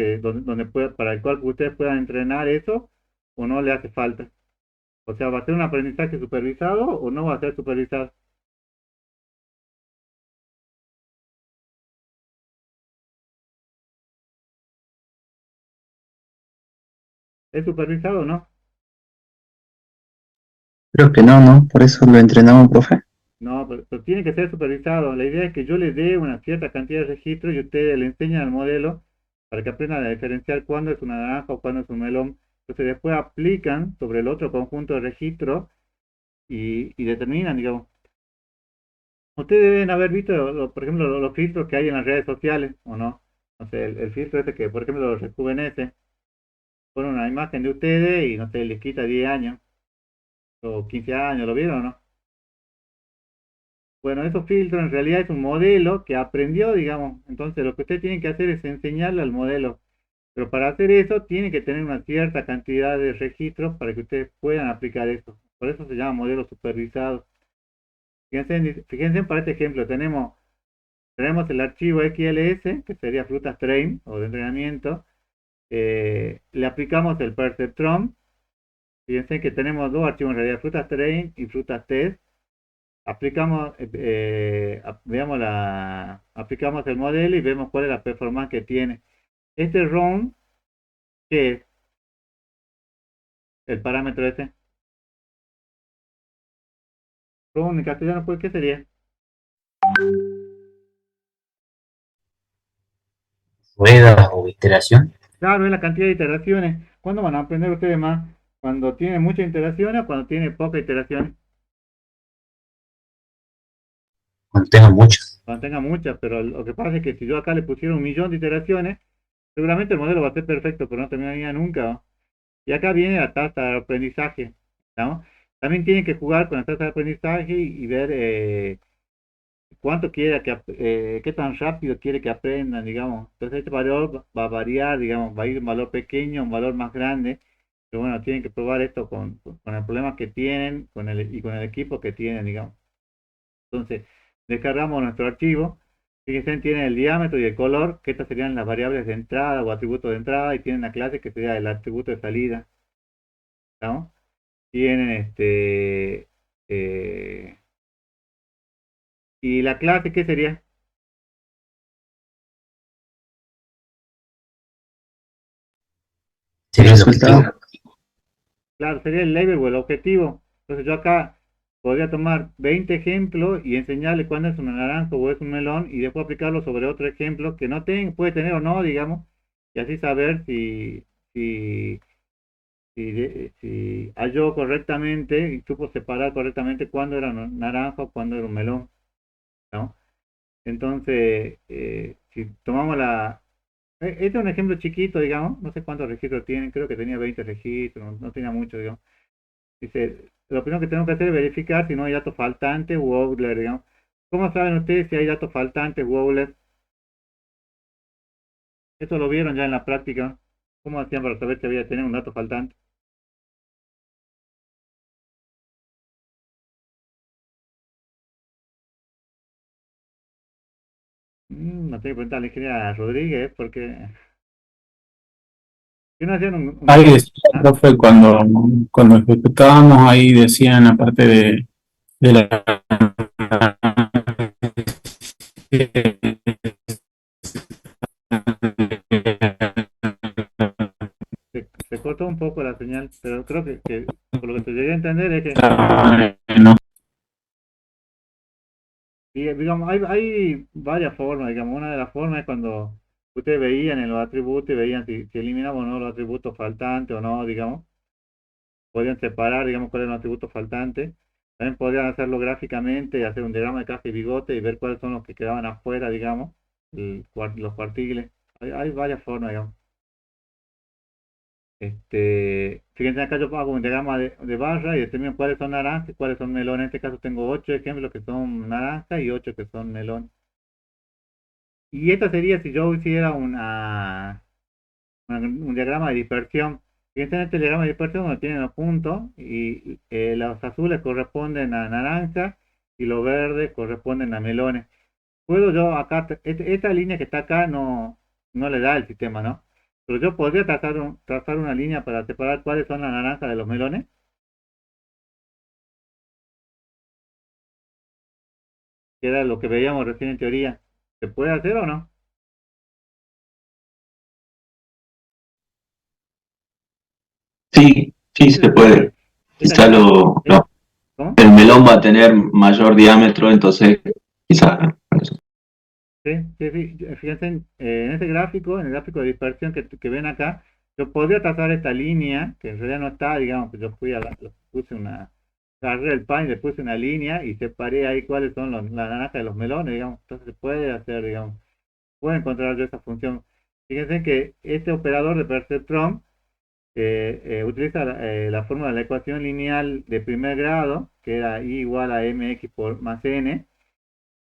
para el cual ustedes puedan entrenar eso o no le hace falta? O sea, ¿va a ser un aprendizaje supervisado o no va a ser supervisado? ¿Es supervisado o no? Creo que no, ¿no? Por eso lo entrenamos, profe. No, pero tiene que ser supervisado. La idea es que yo le dé una cierta cantidad de registros y ustedes le enseñan al modelo para que aprendan a diferenciar cuándo es una naranja o cuándo es un melón. Entonces después aplican sobre el otro conjunto de registros y determinan, digamos. Ustedes deben haber visto, por ejemplo, los filtros que hay en las redes sociales, ¿o no? No sé, el filtro ese que, por ejemplo, lo rejuvenece, pone una imagen de ustedes y, no sé, les quita 10 años o 15 años, ¿lo vieron o no? Bueno, esos filtros en realidad es un modelo que aprendió, digamos. Entonces, lo que usted tiene que hacer es enseñarle al modelo. Pero para hacer eso, tiene que tener una cierta cantidad de registros para que ustedes puedan aplicar eso. Por eso se llama modelo supervisado. Fíjense para este ejemplo, tenemos el archivo XLS, que sería frutas train o de entrenamiento. Le aplicamos el perceptron. Fíjense que tenemos dos archivos en realidad, frutas train y frutas test. Aplicamos el modelo y vemos cuál es la performance que tiene. Este ROM, ¿qué es el parámetro ese? ROM en castellano, pues, ¿qué sería? Ruedas o iteración. Claro, es la cantidad de iteraciones. ¿Cuándo van a aprender ustedes más? ¿Cuando tiene muchas iteraciones o cuando tiene pocas iteraciones? Cuando tenga muchos. Cuando tenga muchas, pero lo que pasa es que si yo acá le pusiera 1 millón de iteraciones, seguramente el modelo va a ser perfecto, pero no terminaría nunca, ¿no? Y acá viene la tasa de aprendizaje, ¿no? También tienen que jugar con la tasa de aprendizaje y ver qué tan rápido quiere que aprendan, digamos. Entonces este valor va a variar, digamos, va a ir un valor pequeño, un valor más grande, pero bueno, tienen que probar esto con el problema que tienen y con el equipo que tienen, digamos. Entonces, descargamos nuestro archivo. Fíjense, tiene el diámetro y el color, que estas serían las variables de entrada o atributos de entrada, y tienen la clase que sería el atributo de salida, ¿no? Tienen ¿y la clase qué sería? El Sería el resultado. objetivo. Claro, sería el label o el objetivo. Entonces yo acá podría tomar 20 ejemplos y enseñarle cuándo es una naranja o es un melón y después aplicarlo sobre otro ejemplo que no puede tener o no, digamos, y así saber si, si halló correctamente y supo separar correctamente cuándo era un naranja o cuándo era un melón, ¿no? Entonces, si tomamos este es un ejemplo chiquito, digamos, no sé cuántos registros tienen, creo que tenía 20 registros, no tenía mucho, digamos. Dice, lo primero que tenemos que hacer es verificar si no hay datos faltantes u outliers, digamos. ¿Cómo saben ustedes si hay datos faltantes u outliers? Eso lo vieron ya en la práctica. ¿Cómo hacían para saber si había tener un dato faltante? No tengo que preguntar a la ingeniera Rodríguez, porque yo no hacían un Ahí diagrama. decía, ¿Ah? profe, cuando ejecutábamos, ahí decían, aparte de la... Se cortó un poco la señal, pero creo que por lo que te llegué a entender es que, No. digamos, hay varias formas, digamos, una de las formas es cuando ustedes veían en los atributos y veían si eliminamos o no los atributos faltantes o no, digamos, podían separar, digamos, cuál era un atributo faltante. También podían hacerlo gráficamente, hacer un diagrama de caja y bigote y ver cuáles son los que quedaban afuera, digamos, los cuartiles. Hay varias formas, digamos. Fíjense acá yo hago un diagrama de barra y determino cuáles son naranjas y cuáles son melón. En este caso tengo 8 ejemplos que son naranja y 8 que son melón. Y esta sería si yo hiciera un diagrama de dispersión. Fíjense en este diagrama de dispersión donde tienen los puntos y los azules corresponden a naranja y los verdes corresponden a melones. Puedo yo acá, esta línea que está acá no le da el sistema, ¿no? Pero yo podría trazar una línea para separar cuáles son las naranjas de los melones, que era lo que veíamos recién en teoría. ¿Se puede hacer o no? Sí, sí Esta, se puede. esta Quizá línea, eh, ¿cómo? el melón va a tener mayor diámetro, entonces quizá. Sí, sí, sí. Fíjense en este gráfico, en el gráfico de dispersión que ven acá, yo podría trazar esta línea, que en realidad no está, digamos, que yo puse agarré el pan y le puse una línea y separé ahí cuáles son las naranjas de los melones, digamos. Entonces se puede hacer, digamos, puedo encontrar yo esa función. Fíjense que este operador de perceptrón utiliza la fórmula de la ecuación lineal de primer grado, que era I igual a mx por más n,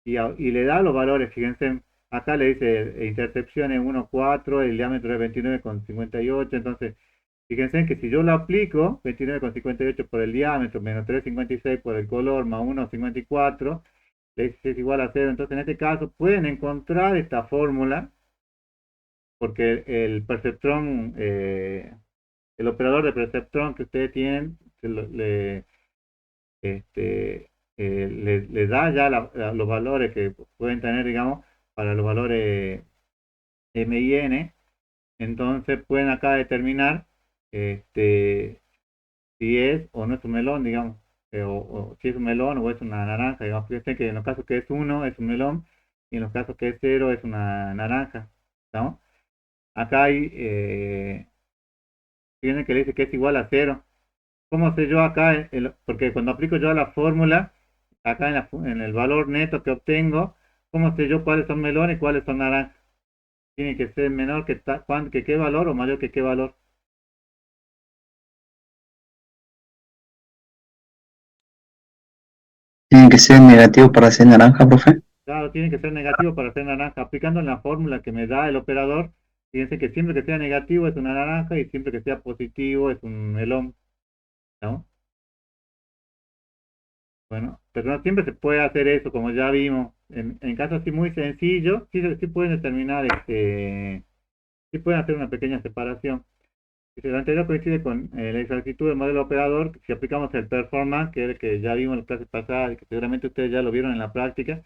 y le da los valores, fíjense, acá le dice intercepción es 1,4, el diámetro es 29,58, entonces fíjense que si yo lo aplico, 29,58 por el diámetro, menos 3,56 por el color, más 1,54, le dice es igual a 0, entonces en este caso pueden encontrar esta fórmula, porque el perceptrón, el operador de perceptrón que ustedes tienen, este, les da ya los valores que pueden tener, digamos, para los valores M y N. Entonces pueden acá determinar este, si es o no es un melón, digamos, o si es un melón o es una naranja, digamos. Fíjense que en los casos que es uno es un melón y en los casos que es cero es una naranja, ¿no? Acá hay, fíjense que le dice que es igual a cero. ¿Cómo sé yo acá? Porque cuando aplico yo la fórmula, acá en el valor neto que obtengo, ¿cómo sé yo cuáles son melones y cuáles son naranjas? Tiene que ser menor que qué valor o mayor que qué valor. Tiene que ser negativo para ser naranja, profe. Claro, tiene que ser negativo para ser naranja. Aplicando la fórmula que me da el operador, fíjense que siempre que sea negativo es una naranja y siempre que sea positivo es un melón, ¿no? Bueno, pero no siempre se puede hacer eso, como ya vimos. En casos así muy sencillos, sí pueden determinar, sí pueden hacer una pequeña separación. Dice, lo anterior coincide con la exactitud del modelo operador. Si aplicamos el performance, que es el que ya vimos en las clases pasadas y que seguramente ustedes ya lo vieron en la práctica,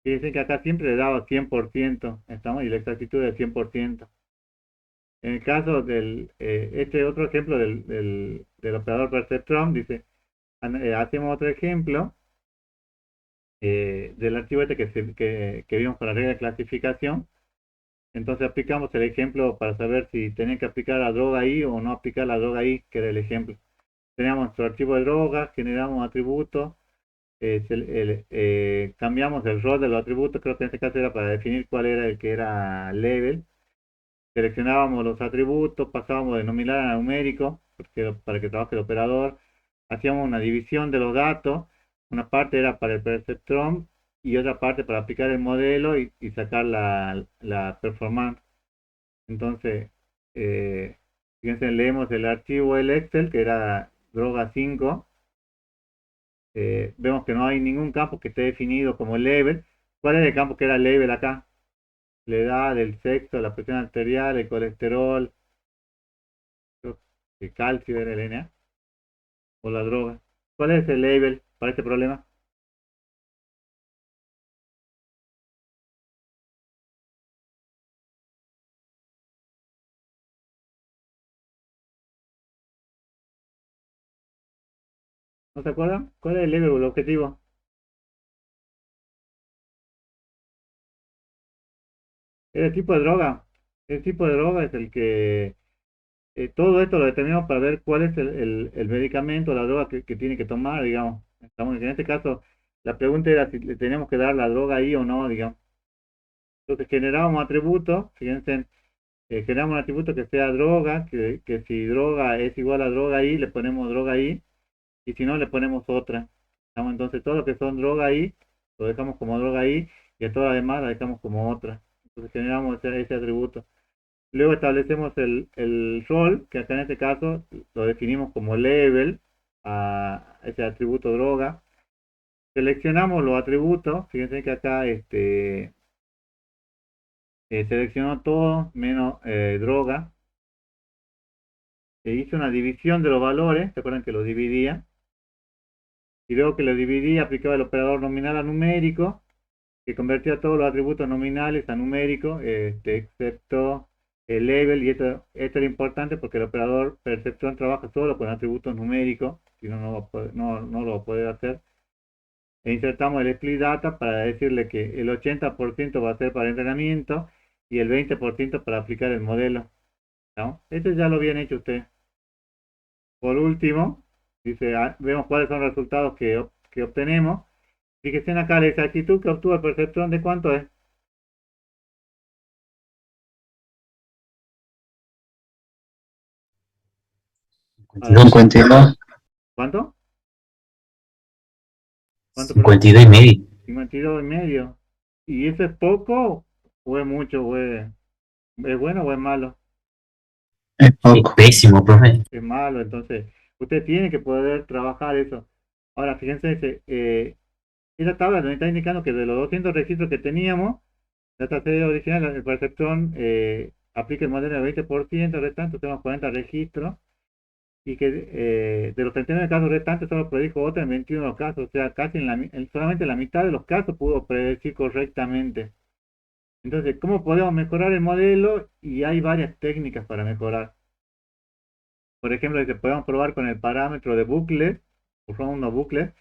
y dicen que acá siempre le daba 100%, ¿estamos? Y la exactitud del 100%. En el caso este otro ejemplo del operador perceptron, dice, hacemos otro ejemplo del archivo este que vimos para la regla de clasificación. Entonces aplicamos el ejemplo para saber si tenían que aplicar la droga I o no aplicar la droga I, que era el ejemplo. Teníamos nuestro archivo de drogas, generamos atributos, cambiamos el rol de los atributos, creo que en este caso era para definir cuál era el que era level. Seleccionábamos los atributos, pasábamos de nominal a numérico, para que trabaje el operador. Hacíamos una división de los datos, una parte era para el perceptrón y otra parte para aplicar el modelo y sacar la performance. Entonces, eh, fíjense, leemos el archivo del Excel, que era droga 5. Vemos que no hay ningún campo que esté definido como level. ¿Cuál es el campo que era level acá? la edad, el sexo, la presión arterial, el colesterol, el calcio era el NA, o la droga. ¿Cuál es el label para este problema? ¿No se acuerdan? ¿Cuál es el label o el objetivo? El tipo de droga. El tipo de droga es el que todo esto lo determinamos para ver cuál es el medicamento, la droga que tiene que tomar, digamos. Estamos, en este caso, la pregunta era si le teníamos que dar la droga ahí o no, digamos. Entonces generamos atributos, fíjense, generamos un atributo que sea droga, que si droga es igual a droga ahí, le ponemos droga ahí, y si no, le ponemos otra. ¿Estamos? Entonces todo lo que son droga ahí, lo dejamos como droga ahí, y a todas las demás la dejamos como otra. Entonces generamos ese atributo. Luego establecemos el rol, que acá en este caso lo definimos como label a ese atributo droga. Seleccionamos los atributos, fíjense que acá seleccionó todo menos droga. E hice una división de los valores, ¿se acuerdan que lo dividía? Y luego que lo dividía aplicaba el operador nominal a numérico, que convertía todos los atributos nominales a numérico, excepto el label, y esto era importante porque el operador perceptrón trabaja solo con atributos numéricos, si no, no lo va a poder hacer. E insertamos el split data para decirle que el 80% va a ser para entrenamiento y el 20% para aplicar el modelo, ¿no? Esto ya lo habían hecho ustedes. Por último, dice, vemos cuáles son los resultados que obtenemos. Fíjense acá la exactitud que obtuvo el perceptrón de cuánto es. 52. 52. ¿Cuánto? ¿Cuánto, perdón? 52,5. 52,5. ¿Y eso es poco o es mucho? ¿Es bueno o es malo? Es Es poco. pésimo, profe. Es malo, entonces usted tiene que poder trabajar eso. Ahora, fíjense, esa tabla nos está indicando que de los 200 registros que teníamos, la tasa original, el perceptrón aplica el modelo del 20%, restante, tenemos 40 registros, y que de los 39 casos restantes solo predijo otra en 21 casos, o sea, casi solamente la mitad de los casos pudo predecir correctamente. Entonces, ¿cómo podemos mejorar el modelo? Y hay varias técnicas para mejorar. Por ejemplo, dice, podemos probar con el parámetro de bucles, usamos unos bucles.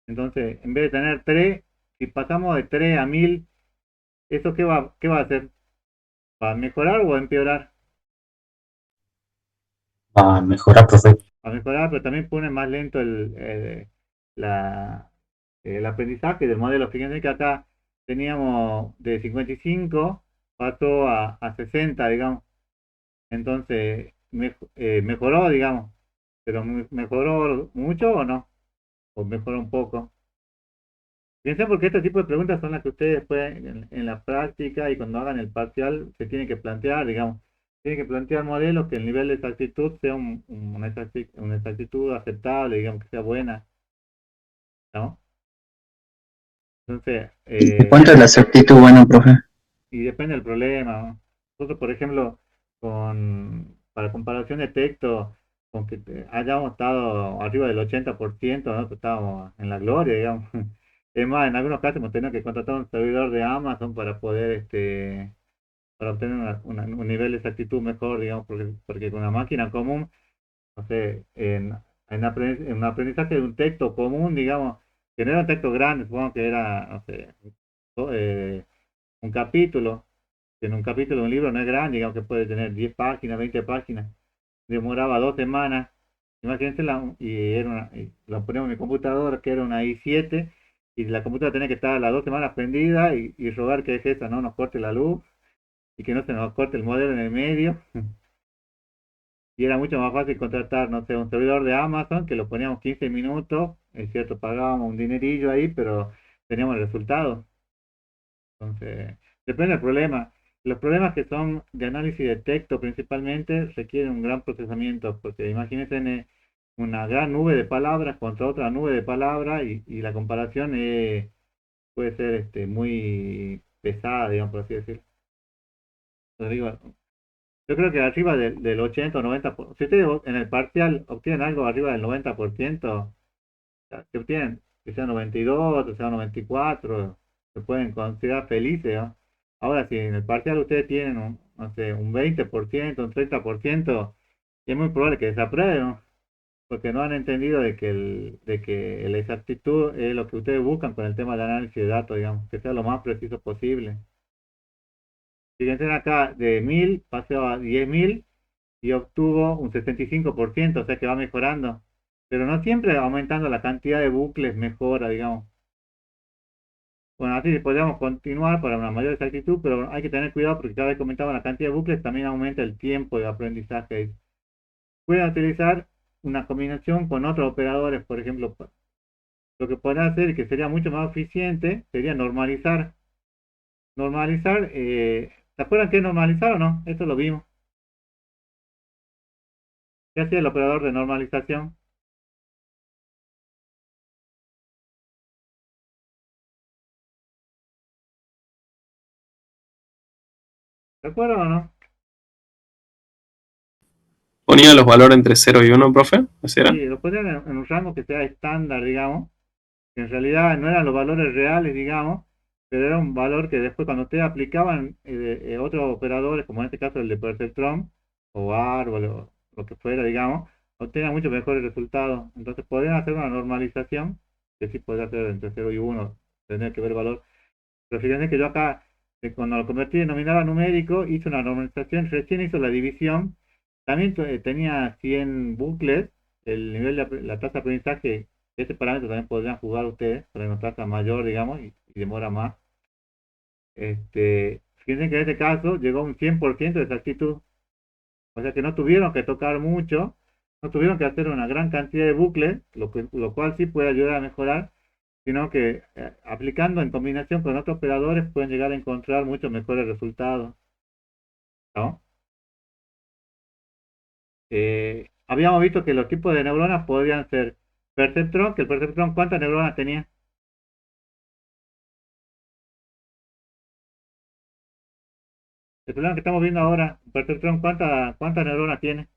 Entonces, en vez de tener 3, si pasamos de 3 a 1000, ¿eso qué va a hacer? ¿Va a mejorar o a empeorar? Va a mejorar, profe. A mejorar, pero también pone más lento la, el aprendizaje del modelo. Fíjense que acá teníamos de 55, pasó a 60, digamos. Entonces, mejoró, digamos. Pero ¿mejoró mucho o no? ¿O mejoró un poco? Piensen porque este tipo de preguntas son las que ustedes después en la práctica y cuando hagan el parcial se tienen que plantear, digamos. Tienen que plantear modelos que el nivel de exactitud sea una exactitud aceptable, digamos, que sea buena, ¿no? Entonces, ¿Y de cuánto es la exactitud, bueno, profe? y depende del problema, ¿no? Nosotros, por ejemplo, para comparación de texto, con que hayamos estado arriba del 80%, nosotros estábamos en la gloria, digamos. Es más, en algunos casos hemos tenido que contratar un servidor de Amazon para poder, para obtener un nivel de exactitud mejor, digamos, porque con una máquina común, no sé, en un aprendizaje de un texto común, digamos, que no era un texto grande, supongo que era, no sé, un capítulo, que en un capítulo de un libro no es grande, digamos que puede tener 10 páginas, 20 páginas, demoraba 2 semanas, imagínense, y lo poníamos en mi computadora, que era una i7, y la computadora tenía que estar las 2 semanas prendida y rogar que esa no nos corte la luz y que no se nos corte el modelo en el medio. Y era mucho más fácil contratar, no sé, un servidor de Amazon que lo poníamos 15 minutos, es cierto, pagábamos un dinerillo ahí, pero teníamos el resultado. Entonces, depende del problema. Los problemas que son de análisis de texto principalmente requieren un gran procesamiento, porque imagínense una gran nube de palabras contra otra nube de palabras y la comparación puede ser muy pesada, digamos, por así decirlo. Lo digo, yo creo que arriba del 80 o 90%, si ustedes en el parcial obtienen algo arriba del 90%, que obtienen que sea 92 o sea 94, se pueden considerar felices, ¿no? Ahora, si en el parcial ustedes tienen un, no sé, un 20%, un 30%, es muy probable que desaprueben, ¿no? Porque no han entendido de que la exactitud es lo que ustedes buscan con el tema del análisis de datos, digamos, que sea lo más preciso posible. Fíjense acá, de 1000 pasó a 10.000 y obtuvo un 65%, o sea que va mejorando. Pero no siempre aumentando la cantidad de bucles mejora, digamos. Bueno, así podríamos continuar para una mayor exactitud, pero hay que tener cuidado porque cada vez que aumentamos la cantidad de bucles también aumenta el tiempo de aprendizaje. Pueden utilizar una combinación con otros operadores, por ejemplo, lo que pueden hacer y que sería mucho más eficiente sería normalizar. Normalizar, ¿se acuerdan qué es normalizar o no? Esto lo vimos. ¿Qué hacía el operador de normalización? ¿Se acuerdan o no? Ponía los valores entre 0 y 1, profe. ¿Así era? Sí, lo ponían en un rango que sea estándar, digamos, que en realidad no eran los valores reales, digamos, pero era un valor que después cuando ustedes aplicaban otros operadores, como en este caso el de perceptron, o AR, o lo que fuera, digamos, obtenían mucho mejores resultados. Entonces podrían hacer una normalización, que sí podría ser entre 0 y 1, tendría que ver el valor. Pero fíjense que yo acá, cuando lo convertí en nominal a numérico, hice una normalización, recién hizo la división, también tenía 100 bucles, el nivel de la tasa de aprendizaje, ese parámetro también podrían jugar ustedes, para una tasa mayor, digamos, y demora más. Fíjense que en este caso llegó a un 100% de exactitud, o sea que no tuvieron que tocar mucho, no tuvieron que hacer una gran cantidad de bucles, lo cual sí puede ayudar a mejorar, sino que aplicando en combinación con otros operadores pueden llegar a encontrar muchos mejores resultados, ¿no? Habíamos visto que los tipos de neuronas podían ser perceptrón, que el perceptrón, ¿cuántas neuronas tenía? El problema que estamos viendo ahora, perceptrón, ¿cuántas neuronas tiene?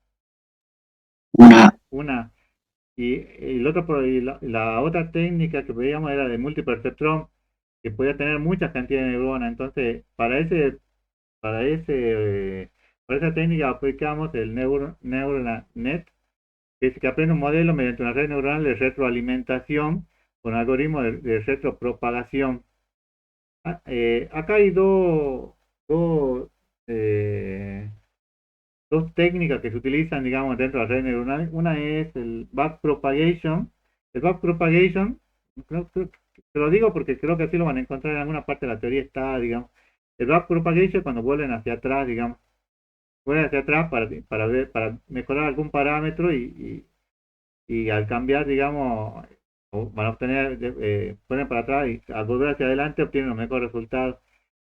Una, Una. Y el otro, la otra técnica que veíamos era de multiperceptrón, que podía tener muchas cantidades de neuronas. Entonces, para ese, para esa técnica aplicamos el Neural Net, que es que aprende un modelo mediante una red neuronal de retroalimentación con algoritmo de retropropagación. Acá hay dos, eh, dos técnicas que se utilizan, digamos, dentro de la red neuronal. Una es el backpropagation. El backpropagation, te lo digo porque creo que así lo van a encontrar en alguna parte de la teoría está, digamos. El backpropagation es cuando vuelven hacia atrás, digamos. Vuelven hacia atrás para mejorar algún parámetro y al cambiar, digamos, van a obtener, ponen para atrás y al volver hacia adelante obtienen los mejores resultados.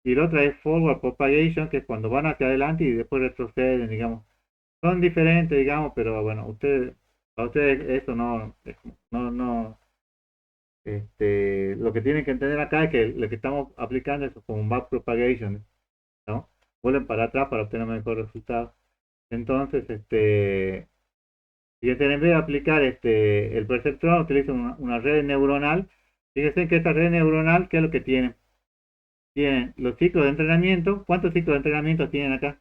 Y la otra es forward propagation, que es cuando van hacia adelante y después retroceden, digamos. Son diferentes, digamos, pero bueno, a ustedes eso no, lo que tienen que entender acá es que lo que estamos aplicando es como un back propagation, ¿no? Vuelven para atrás para obtener mejor resultado. Entonces, fíjense, en vez de aplicar el perceptrón, utilizan una red neuronal. Fíjense que esta red neuronal, ¿qué es lo que tiene? Tienen los ciclos de entrenamiento. ¿Cuántos ciclos de entrenamiento tienen acá?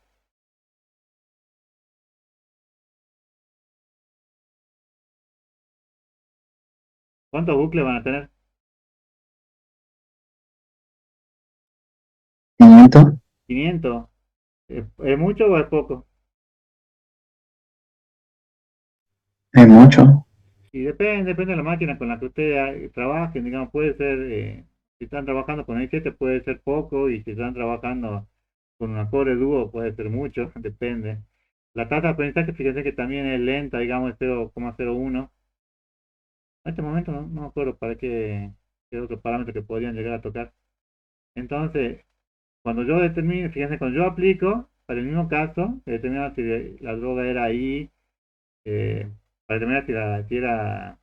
¿Cuántos bucles van a tener? 500, 500. ¿Es mucho o es poco? es mucho. Y depende de la máquina con la que ustedes trabajen, digamos, puede ser, si están trabajando con i7 puede ser poco y si están trabajando con una Core Duo puede ser mucho, depende. La tasa de aprendizaje, fíjense que también es lenta, digamos, es 0,01. En este momento no me acuerdo para qué otro parámetro que podrían llegar a tocar. Entonces, cuando yo determino, fíjense, cuando yo aplico, para el mismo caso, determinar si la droga era ahí, para determinar si era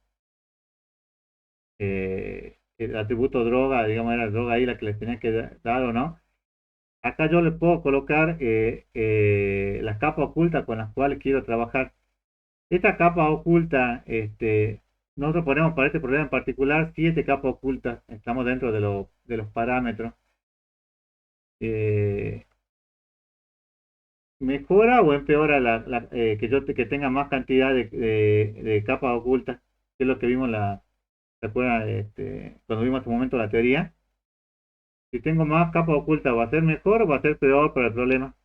el atributo droga, digamos, era droga ahí la que les tenía que dar o no. acá yo le puedo colocar las capas ocultas con las cuales quiero trabajar. Esta capa oculta, nosotros ponemos para este problema en particular 7 capas ocultas, estamos dentro de los parámetros. Eh, ¿Mejora o empeora que tenga más cantidad de capas ocultas? Que es lo que vimos ¿se acuerdan? Cuando vimos en su momento la teoría. Si tengo más capas ocultas, ¿va a ser mejor o va a ser peor para el problema?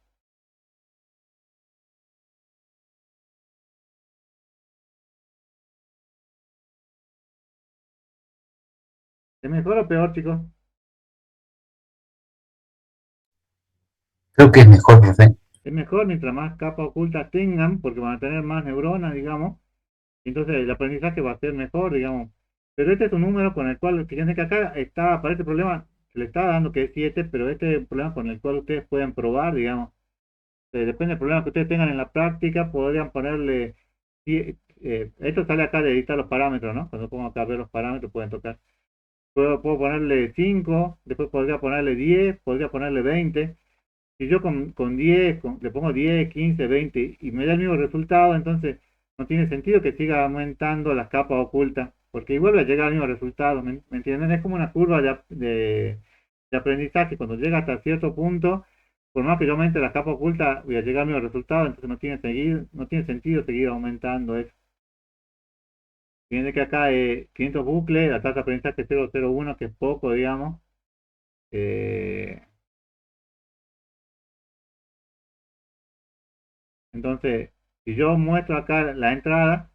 ¿Es mejor o peor, chicos? Creo que es mejor, profe. Es mejor mientras más capas ocultas tengan, porque van a tener más neuronas, digamos. Entonces el aprendizaje va a ser mejor, digamos. Pero este es un número con el cual, fíjense que acá está, para este problema, se le está dando que es 7, pero este es un problema con el cual ustedes pueden probar, digamos. Depende del problema que ustedes tengan en la práctica, podrían ponerle, esto sale acá de editar los parámetros, ¿no? Cuando pongo acá a ver los parámetros pueden tocar. Puedo ponerle 5, después podría ponerle 10, podría ponerle 20. Si yo con 10, le pongo 10, 15, 20 y me da el mismo resultado, entonces no tiene sentido que siga aumentando las capas ocultas, porque igual va a llegar al mismo resultado, ¿me entienden? Es como una curva de aprendizaje, cuando llega hasta cierto punto, por más que yo aumente las capas ocultas, voy a llegar al mismo resultado, entonces no tiene sentido seguir aumentando eso. Fíjense que acá 500 bucles, la tasa de aprendizaje 001, que es poco, digamos. eh, Entonces, si yo muestro acá la entrada,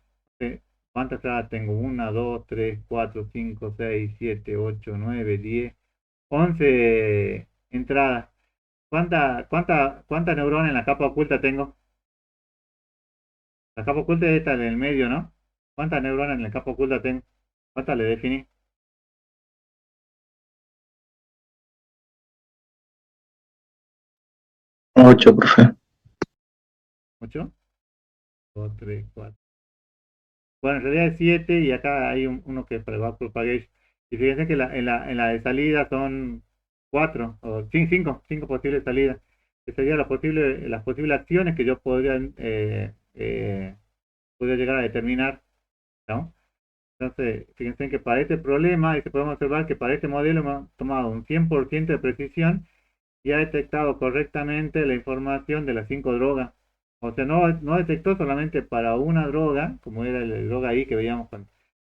¿cuántas entradas tengo? 1, 2, 3, 4, 5, 6, 7, 8, 9, 10, 11 entradas. ¿Cuántas neuronas en la capa oculta tengo? La capa oculta es esta en el medio, ¿no? ¿Cuántas neuronas en la capa oculta tengo? ¿Cuántas le definí? 8, profe. ¿8? 2, 3, 4. Bueno, en realidad es 7 y acá hay uno que es para back propagation. Y fíjense que en la de salida son 4 o 5 posibles salidas, que serían las posibles acciones que yo podría llegar a determinar, ¿no? Entonces, fíjense que para este problema, y se podemos observar que para este modelo hemos tomado un 100% de precisión y ha detectado correctamente la información de las 5 drogas. O sea, no detectó solamente para una droga, como era la droga I que veíamos con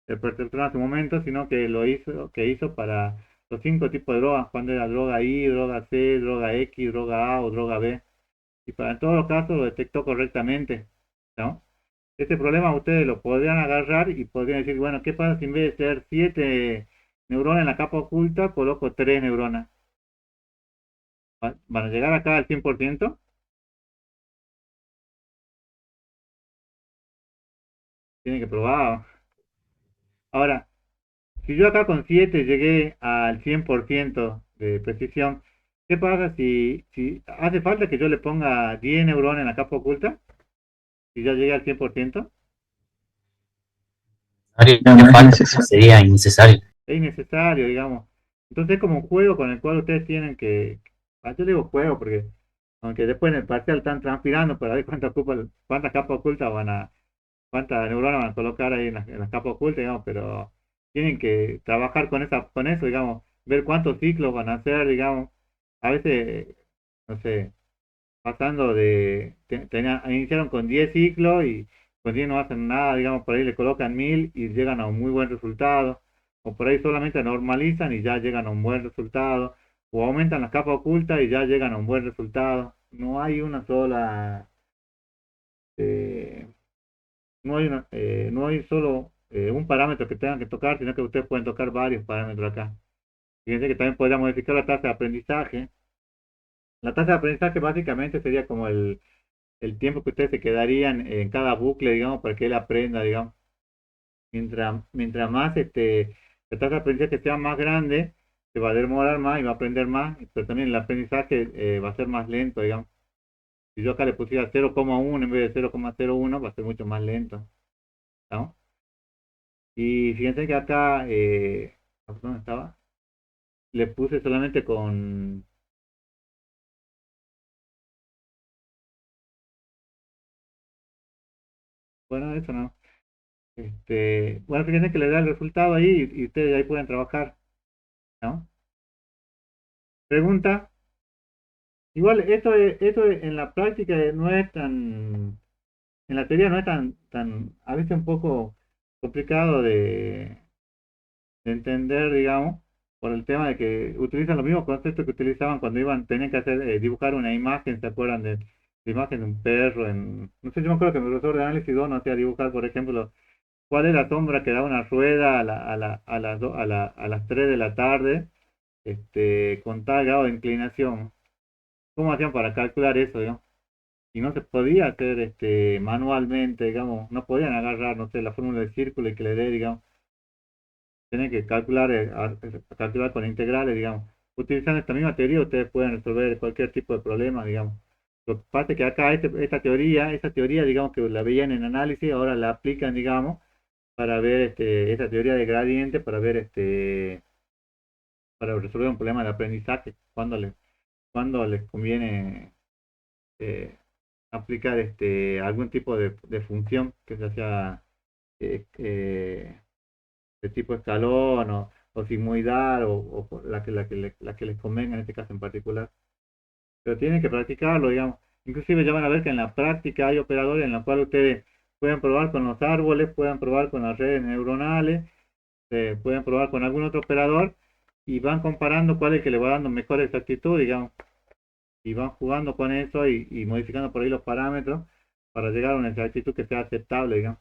el perceptrón hace un momento, sino que hizo para los 5 tipos de drogas, cuando era droga I, droga C, droga X, droga A o droga B. Y para todos los casos lo detectó correctamente, ¿no? Este problema ustedes lo podrían agarrar y podrían decir, bueno, ¿qué pasa si en vez de ser 7 neuronas en la capa oculta, coloco 3 neuronas? ¿Van a llegar acá al 100%? Tienen que probar. Ahora, si yo acá con 7 llegué al 100% de precisión, ¿qué pasa si hace falta que yo le ponga 10 neuronas en la capa oculta? Si ya llegué al 100%, No, no es Falta, necesario. sería innecesario. es innecesario, digamos. Entonces es como un juego con el cual ustedes tienen yo digo juego porque aunque después en el parcial están transpirando para ver cuántas capas ocultas cuántas neuronas van a colocar ahí en las capas ocultas, digamos, pero tienen que trabajar con eso, digamos, ver cuántos ciclos van a hacer, digamos, a veces, no sé, pasando iniciaron con 10 ciclos y con 10 no hacen nada, digamos, por ahí le colocan 1000 y llegan a un muy buen resultado, o por ahí solamente normalizan y ya llegan a un buen resultado, o aumentan las capas ocultas y ya llegan a un buen resultado. No hay una sola, eh, no hay solo un parámetro que tengan que tocar, sino que ustedes pueden tocar varios parámetros acá. Fíjense que también podría modificar la tasa de aprendizaje. La tasa de aprendizaje básicamente sería como el tiempo que ustedes se quedarían en cada bucle, digamos, para que él aprenda, digamos. Mientras más la tasa de aprendizaje sea más grande, se va a demorar más y va a aprender más, pero también el aprendizaje va a ser más lento, digamos. Si yo acá le pusiera 0,1 en vez de 0,01, va a ser mucho más lento, ¿no? Y fíjense que acá, ¿dónde estaba? Le puse solamente Bueno, eso no. Bueno, fíjense que le da el resultado ahí y ustedes ahí pueden trabajar, ¿no? Pregunta. Igual, esto en la práctica no es tan, en la teoría no es tan, a veces un poco complicado de entender, digamos, por el tema de que utilizan los mismos conceptos que utilizaban cuando tenían que hacer, dibujar una imagen, ¿se acuerdan de la imagen de un perro? No sé, yo me acuerdo que mi profesor de análisis 2 nos hacía dibujar, por ejemplo, cuál es la sombra que da una rueda a las 3 de la tarde, con tal grado de inclinación. ¿Cómo hacían para calcular eso, digamos? Y no se podía hacer manualmente, digamos, no podían agarrar, no sé, la fórmula del círculo y que le dé, digamos, tienen que calcular, calcular con integrales, digamos. Utilizando esta misma teoría, ustedes pueden resolver cualquier tipo de problema, digamos. Lo que pasa es que acá esta teoría, digamos, que la veían en análisis, ahora la aplican, digamos, para ver esta teoría de gradiente, para resolver un problema de aprendizaje, cuando les conviene aplicar algún tipo de función que se sea de tipo escalón o sigmoidal o la que les convenga en este caso en particular. Pero tienen que practicarlo, digamos. Inclusive ya van a ver que en la práctica hay operadores en los cuales ustedes pueden probar con los árboles, pueden probar con las redes neuronales, pueden probar con algún otro operador y van comparando cuál es el que le va dando mejor exactitud, digamos. Y van jugando con eso y modificando por ahí los parámetros para llegar a una exactitud que sea aceptable, digamos.